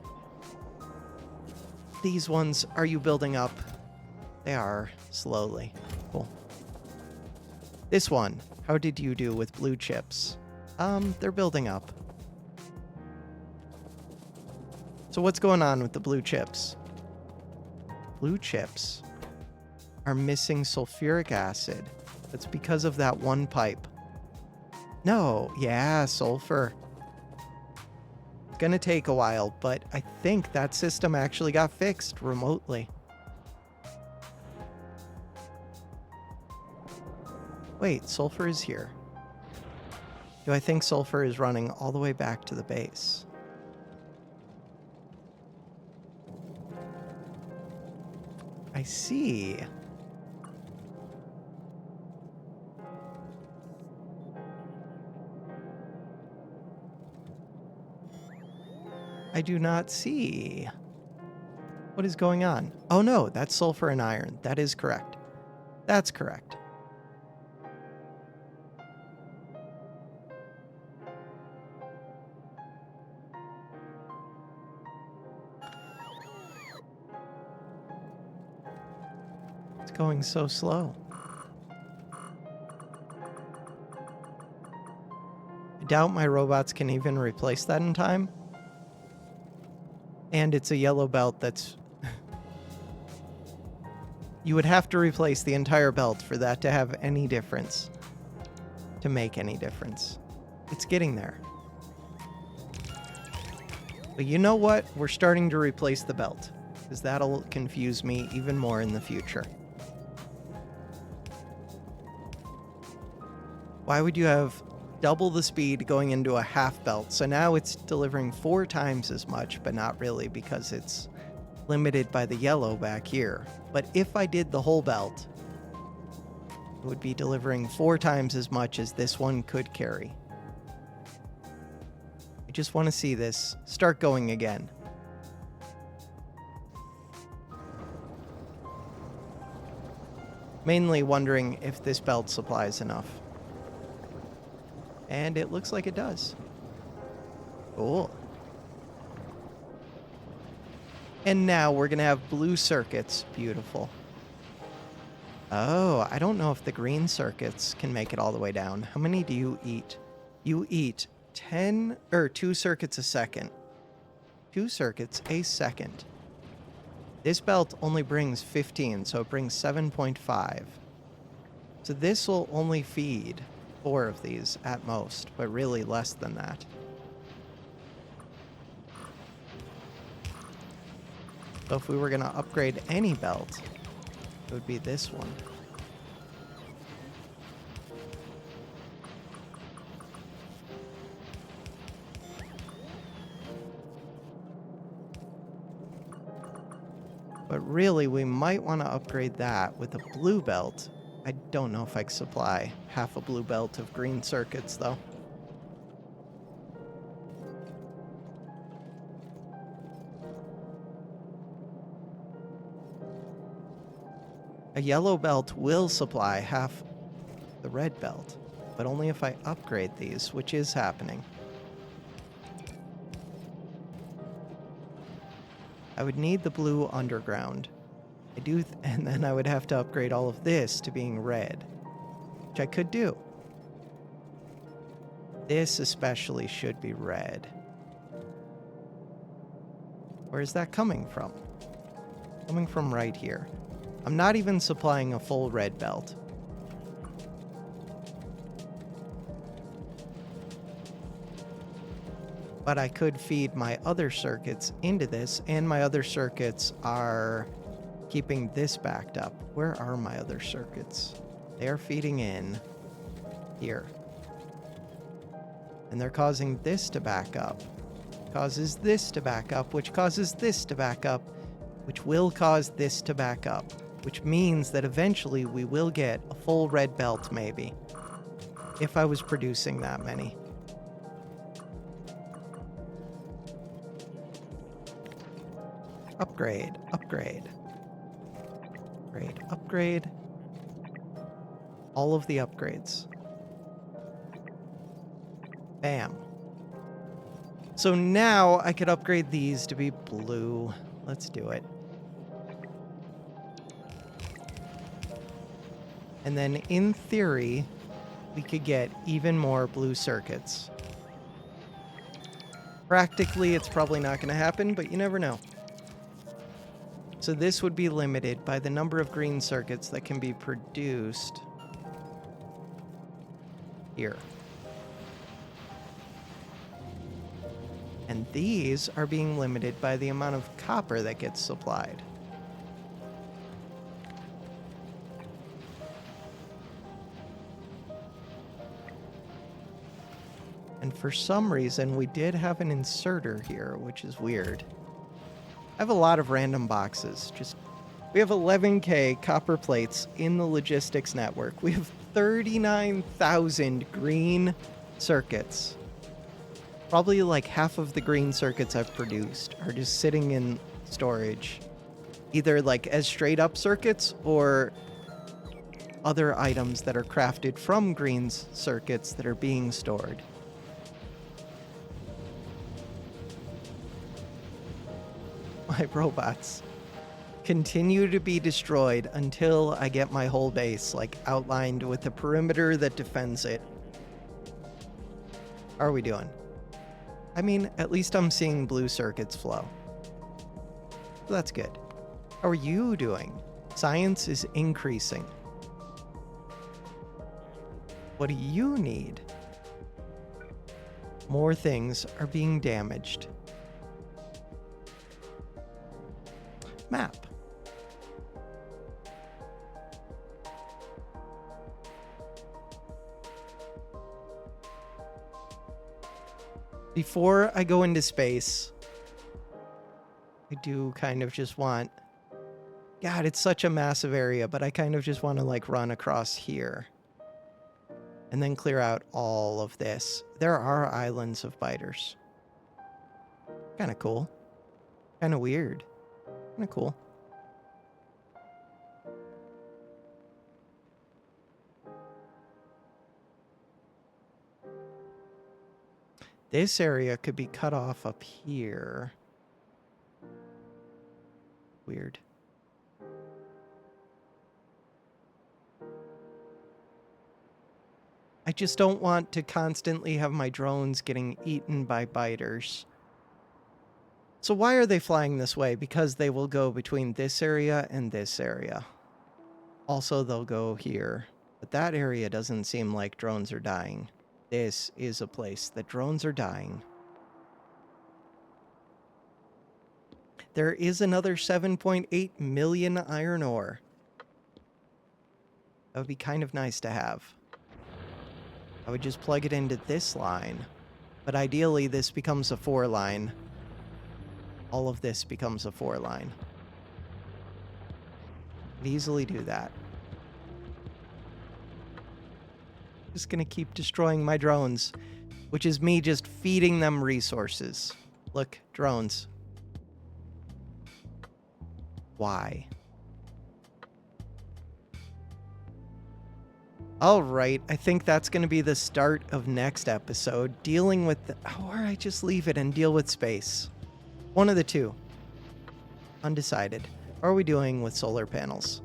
These ones, are you building up? They are, slowly. Cool. This one, how did you do with blue chips? They're building up. So what's going on with the blue chips? Blue chips are missing sulfuric acid. That's because of that one pipe. No, yeah, sulfur. It's gonna take a while, but I think that system actually got fixed remotely. Wait, sulfur is here. Do I think sulfur is running all the way back to the base? I see. I do not see. What is going on? Oh no, that's sulfur and iron. That is correct. That's correct. It's going so slow. I doubt my robots can even replace that in time. And it's a yellow belt that's... You would have to replace the entire belt for that to have any difference. To make any difference. It's getting there. But you know what? We're starting to replace the belt. Because that'll confuse me even more in the future. Why would you have double the speed going into a half belt? So now it's delivering 4 times as much, but not really because it's limited by the yellow back here. But if I did the whole belt, it would be delivering 4 times as much as this one could carry. I just want to see this start going again. Mainly wondering if this belt supplies enough. And it looks like it does. Cool. And now we're going to have blue circuits. Beautiful. Oh, I don't know if the green circuits can make it all the way down. How many do you eat? You eat 2 circuits a second. 2 circuits a second. This belt only brings 15, so it brings 7.5. So this will only feed 4 of these at most, but really less than that. So if we were going to upgrade any belt, it would be this one. But really, we might want to upgrade that with a blue belt. I don't know if I can supply half a blue belt of green circuits, though. A yellow belt will supply half the red belt, but only if I upgrade these, which is happening. I would need the blue underground. I do, and then I would have to upgrade all of this to being red, which I could do. This especially should be red. Where is that coming from? Coming from right here. I'm not even supplying a full red belt. But I could feed my other circuits into this, and my other circuits are keeping this backed up. Where are my other circuits? They are feeding in here. And they're causing this to back up. Causes this to back up, which causes this to back up, which will cause this to back up, which means that eventually we will get a full red belt, maybe, if I was producing that many. Upgrade, upgrade, upgrade, upgrade. All of the upgrades. Bam. So now I could upgrade these to be blue. Let's do it. And then in theory, we could get even more blue circuits. Practically, it's probably not going to happen, but you never know. So this would be limited by the number of green circuits that can be produced here. And these are being limited by the amount of copper that gets supplied. And for some reason, we did have an inserter here, which is weird. I have a lot of random boxes. We have 11K copper plates in the logistics network. We have 39,000 green circuits. Probably like half of the green circuits I've produced are just sitting in storage. Either like as straight up circuits or other items that are crafted from green circuits that are being stored. My robots continue to be destroyed until I get my whole base like outlined with a perimeter that defends it. How are we doing? I mean, at least I'm seeing blue circuits flow. So that's good. How are you doing? Science is increasing. What do you need? More things are being damaged. Map. Before I go into space, I do kind of just want... God, it's such a massive area, but I kind of just want to like run across here. And then clear out all of this. There are islands of biters. Kind of cool. Kind of weird. Kind of cool. This area could be cut off up here. Weird. I just don't want to constantly have my drones getting eaten by biters. So why are they flying this way? Because they will go between this area and this area. Also, they'll go here. But that area doesn't seem like drones are dying. This is a place that drones are dying. There is another 7.8 million iron ore. That would be kind of nice to have. I would just plug it into this line. But ideally, this becomes a 4-line. All of this becomes a 4-line. Could easily do that. Just gonna keep destroying my drones, which is me just feeding them resources. Look, drones. Why? All right, I think that's going to be the start of next episode, dealing with or I just leave it and deal with space. One of the two. Undecided. How are we doing with solar panels?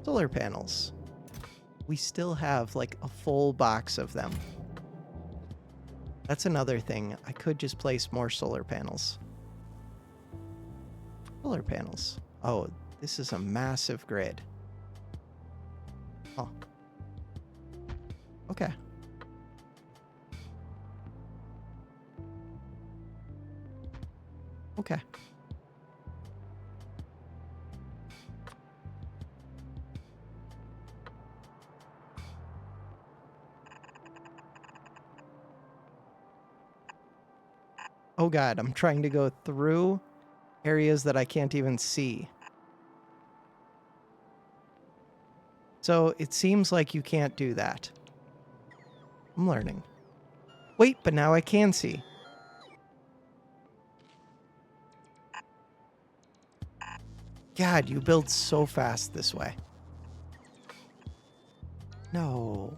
Solar panels. We still have like a full box of them. That's another thing. I could just place more solar panels. Solar panels. Oh, this is a massive grid. Oh. Okay. Okay. Oh God, I'm trying to go through areas that I can't even see. So it seems like you can't do that. I'm learning. Wait, but now I can see. God, you build so fast this way. No.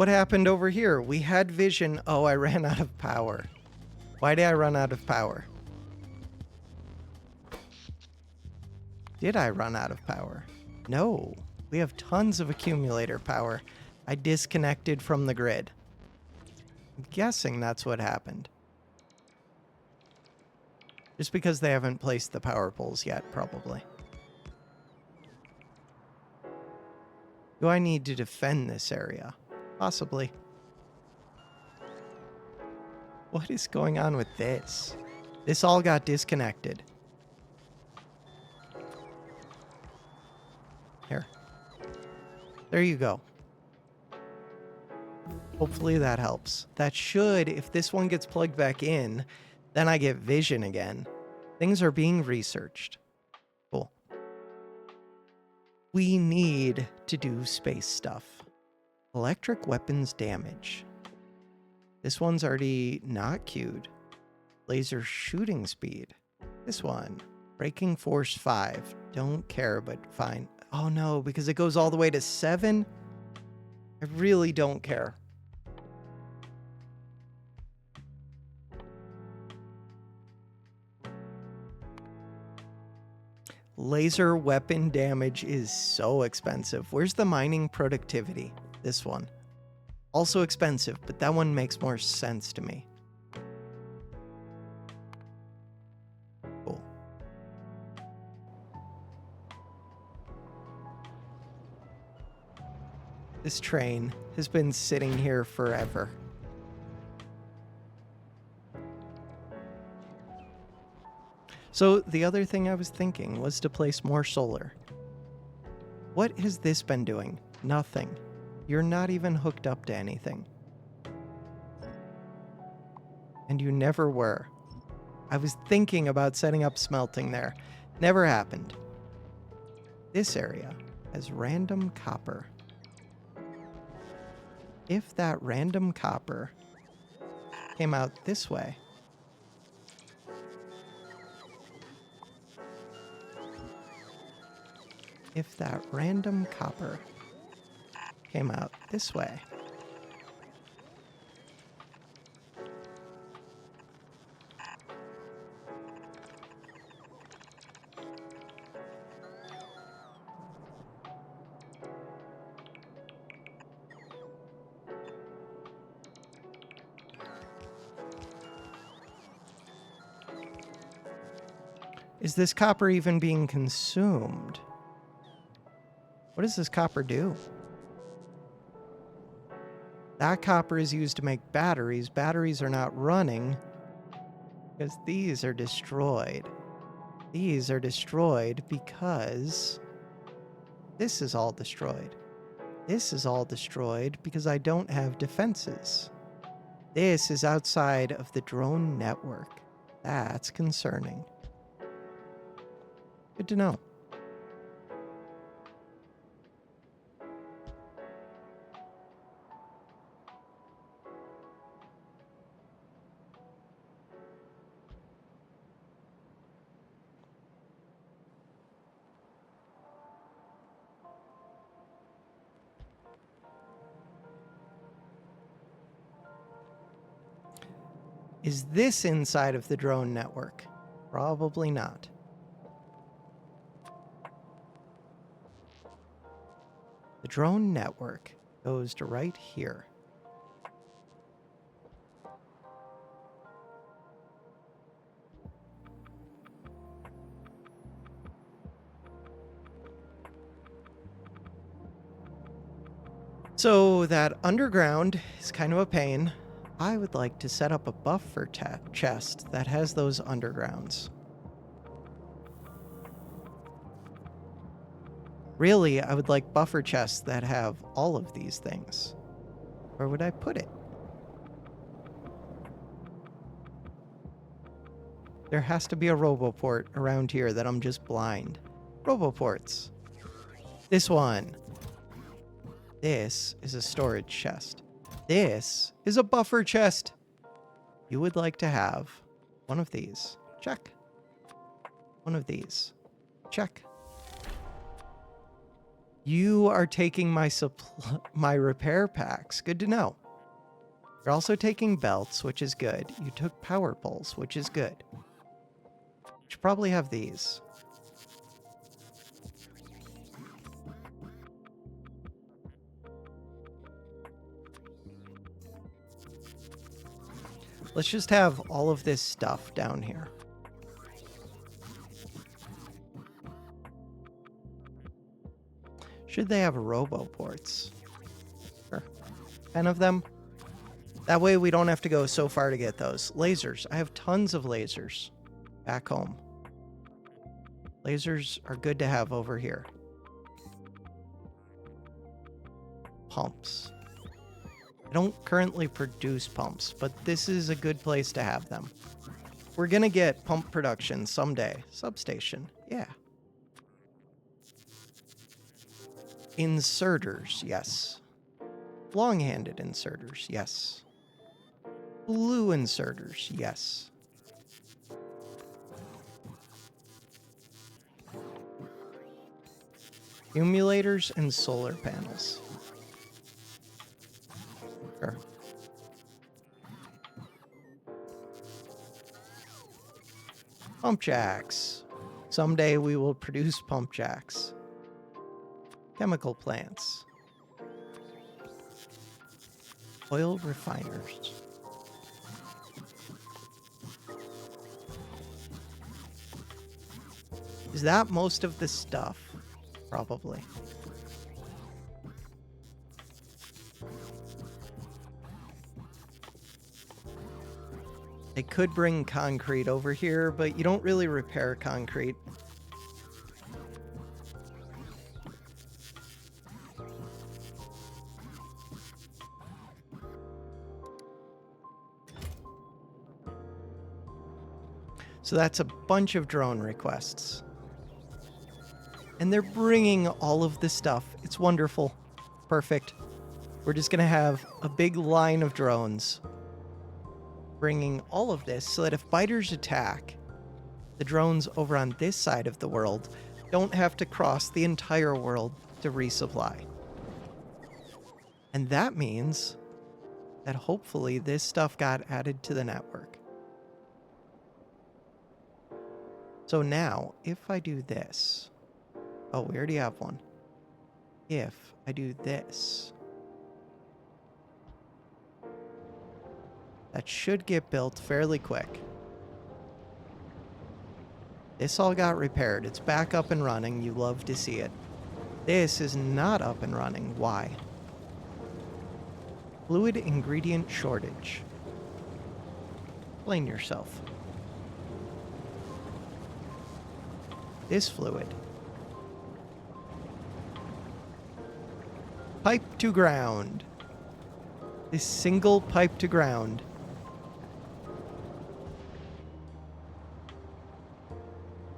What happened over here? We had vision. Oh, I ran out of power. Why did I run out of power? Did I run out of power? No. We have tons of accumulator power. I disconnected from the grid. I'm guessing that's what happened. Just because they haven't placed the power poles yet, probably. Do I need to defend this area? Possibly. What is going on with this? This all got disconnected. Here. There you go. Hopefully that helps. That should, if this one gets plugged back in, then I get vision again. Things are being researched. Cool. We need to do space stuff. Electric weapons damage. This one's already not queued. Laser shooting speed. This one. Braking force 5. Don't care, but fine. Oh no, because it goes all the way to 7? I really don't care. Laser weapon damage is so expensive. Where's the mining productivity? This one. Also expensive, but that one makes more sense to me. Cool. This train has been sitting here forever. So the other thing I was thinking was to place more solar. What has this been doing? Nothing. You're not even hooked up to anything. And you never were. I was thinking about setting up smelting there. Never happened. This area has random copper. If that random copper came out this way, if that random copper came out this way, is this copper even being consumed? What does this copper do? That copper is used to make batteries. Batteries are not running because these are destroyed. These are destroyed because this is all destroyed. This is all destroyed because I don't have defenses. This is outside of the drone network. That's concerning. Good to know. Is this inside of the drone network? Probably not. The drone network goes to right here. So that underground is kind of a pain. I would like to set up a buffer chest that has those undergrounds. Really, I would like buffer chests that have all of these things. Where would I put it? There has to be a roboport around here that I'm just blind. Roboports. This one. This is a storage chest. This is a buffer chest. You would like to have one of these. Check. One of these. Check. You are taking my repair packs. Good to know. You're also taking belts, which is good. You took power poles, which is good. You should probably have these. Let's just have all of this stuff down here. Should they have roboports? Sure. 10 of them. That way we don't have to go so far to get those. Lasers. I have tons of lasers back home. Lasers are good to have over here. Pumps. I don't currently produce pumps, but this is a good place to have them. We're gonna get pump production someday. Substation. Yeah. Inserters, yes. Long-handed inserters, yes. Blue inserters, yes. Accumulators and solar panels. Sure. Pump jacks. Someday we will produce pump jacks. Chemical plants. Oil refiners. Is that most of the stuff? Probably. They could bring concrete over here, but you don't really repair concrete. So that's a bunch of drone requests. And they're bringing all of this stuff. It's wonderful. Perfect. We're just going to have a big line of drones bringing all of this so that if biters attack, the drones over on this side of the world don't have to cross the entire world to resupply. And that means that hopefully this stuff got added to the network. So now, if I do this... Oh, we already have one. If I do this... That should get built fairly quick. This all got repaired. It's back up and running. You love to see it. This is not up and running. Why? Fluid ingredient shortage. Explain yourself. This fluid. Pipe to ground. This single pipe to ground.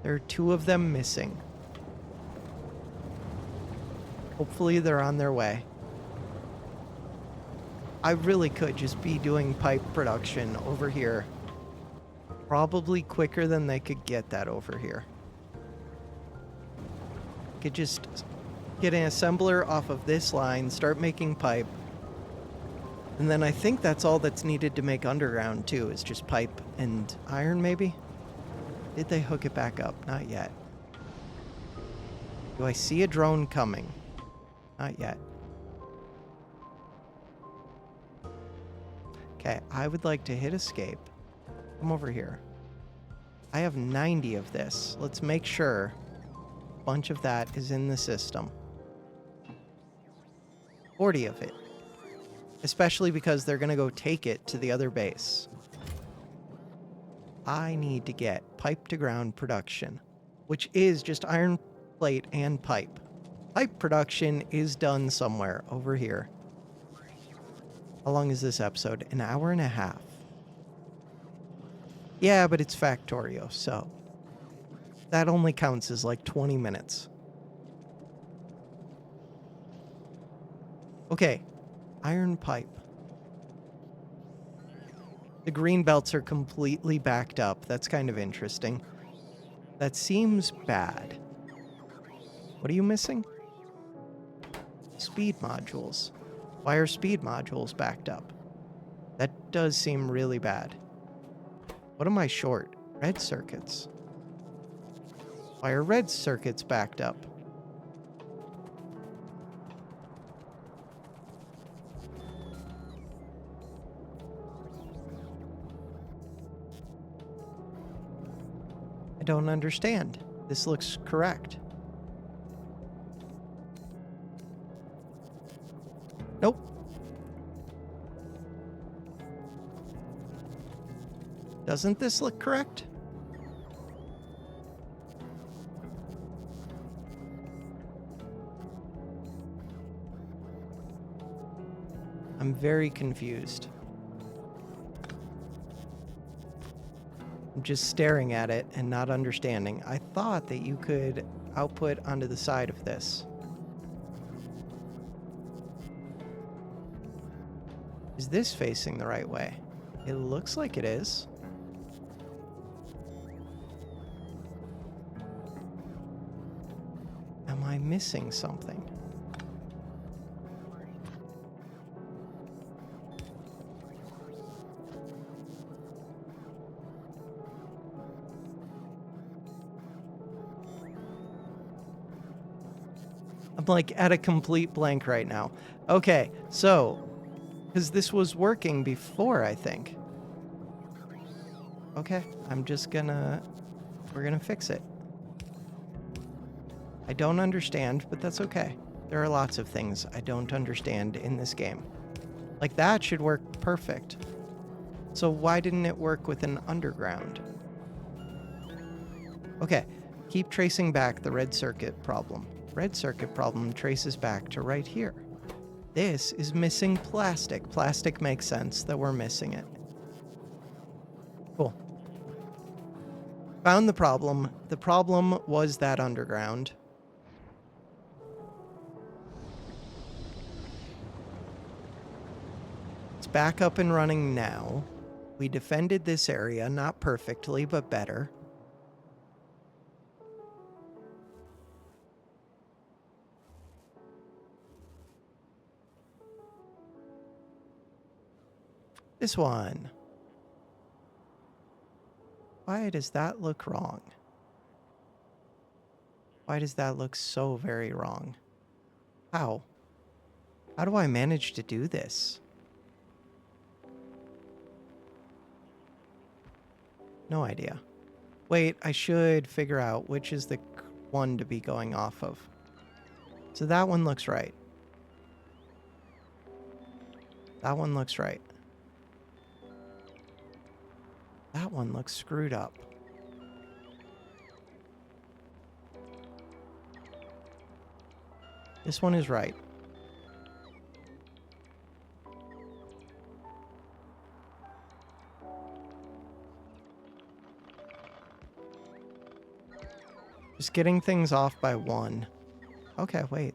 There are 2 of them missing. Hopefully they're on their way. I really could just be doing pipe production over here. Probably quicker than they could get that over here. Could just get an assembler off of this line, start making pipe. And then I think that's all that's needed to make underground too, is just pipe and iron maybe? Did they hook it back up? Not yet. Do I see a drone coming? Not yet. Okay, I would like to hit escape. Come over here. I have 90 of this. Let's make sure a bunch of that is in the system. 40 of it. Especially because they're going to go take it to the other base. I need to get pipe to ground production, which is just iron plate and pipe. Pipe production is done somewhere over here. How long is this episode? An hour and a half. Yeah, but it's Factorio, so that only counts as like 20 minutes. Okay, iron pipe. The green belts are completely backed up. That's kind of interesting. That seems bad. What are you missing? Speed modules. Why are speed modules backed up? That does seem really bad. What am I short? Red circuits. Why are red circuits backed up? I don't understand. This looks correct. Nope. Doesn't this look correct? I'm very confused. I'm just staring at it and not understanding. I thought that you could output onto the side of this. Is this facing the right way? It looks like it is. Am I missing something? I'm like at a complete blank right now. Okay, so, because this was working before, I think. Okay, we're gonna fix it. I don't understand, but that's okay. There are lots of things I don't understand in this game. Like that should work perfect. So why didn't it work with an underground? Okay, keep tracing back the red circuit problem. Red circuit problem traces back to right here. This is missing plastic. Plastic makes sense that we're missing it. Cool. Found the problem. The problem was that underground. It's back up and running now. We defended this area, not perfectly, but better. This one. Why does that look wrong? Why does that look so very wrong? How? How do I manage to do this? No idea. Wait, I should figure out which is the one to be going off of. So that one looks right. That one looks right. That one looks screwed up. This one is right. Just getting things off by one. Okay, wait.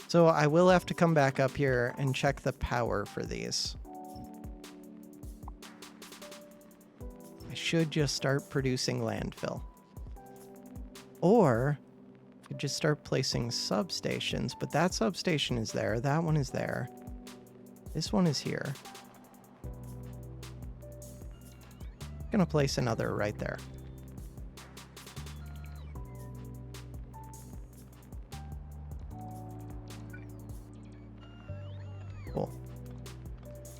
So I will have to come back up here and check the power for these. I should just start producing landfill. Or I could just start placing substations, but that substation is there, that one is there. This one is here. I'm gonna place another right there. Cool.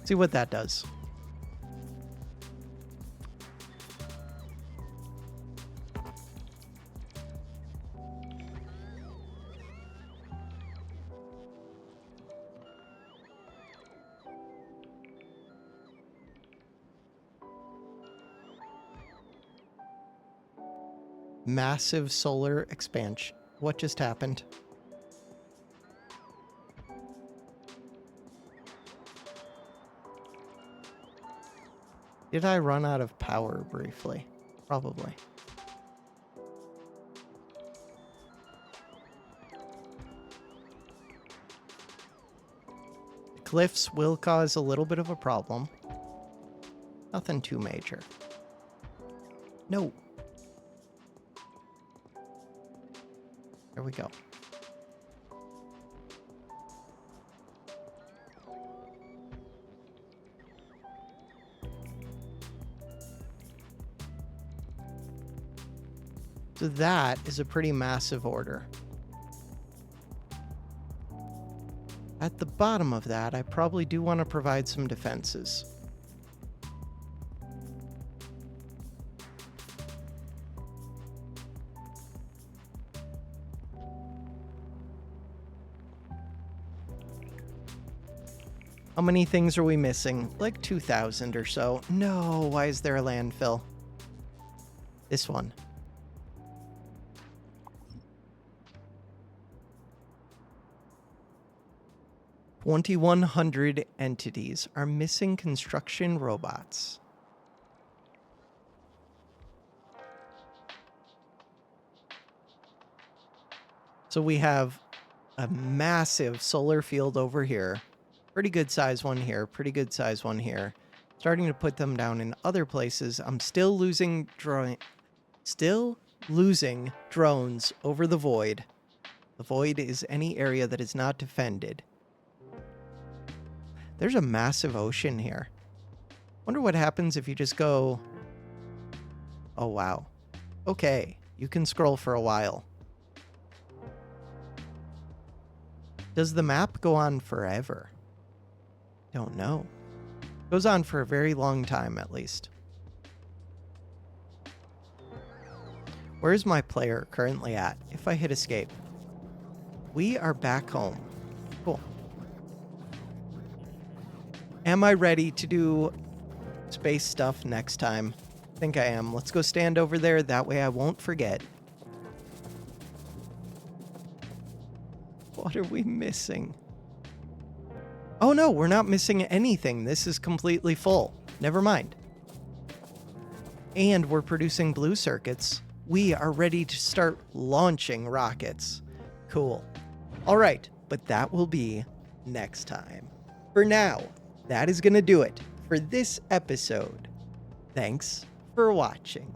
See what that does. Massive solar expansion. What just happened? Did I run out of power briefly? Probably. cliffs will cause a little bit of a problem. Nothing too major. No. There we go. So that is a pretty massive order. At the bottom of that, I probably do want to provide some defenses. How many things are we missing? Like 2,000 or so. No, why is there a landfill? This one. 2,100 entities are missing construction robots. So we have a massive solar field over here. Pretty good size one here. Pretty good size one here. Starting to put them down in other places. I'm still losing drones over the void. The void is any area that is not defended. There's a massive ocean here. Wonder what happens if you just go... Oh, wow. Okay, you can scroll for a while. Does the map go on forever? Don't know. Goes on for a very long time, at least. Where's my player currently at? If I hit escape. We are back home. Cool. Am I ready to do space stuff next time? I think I am. Let's go stand over there. That way I won't forget. What are we missing? Oh no, we're not missing anything. This is completely full. Never mind. And we're producing blue circuits. We are ready to start launching rockets. Cool. All right, but that will be next time. For now, that is going to do it for this episode. Thanks for watching.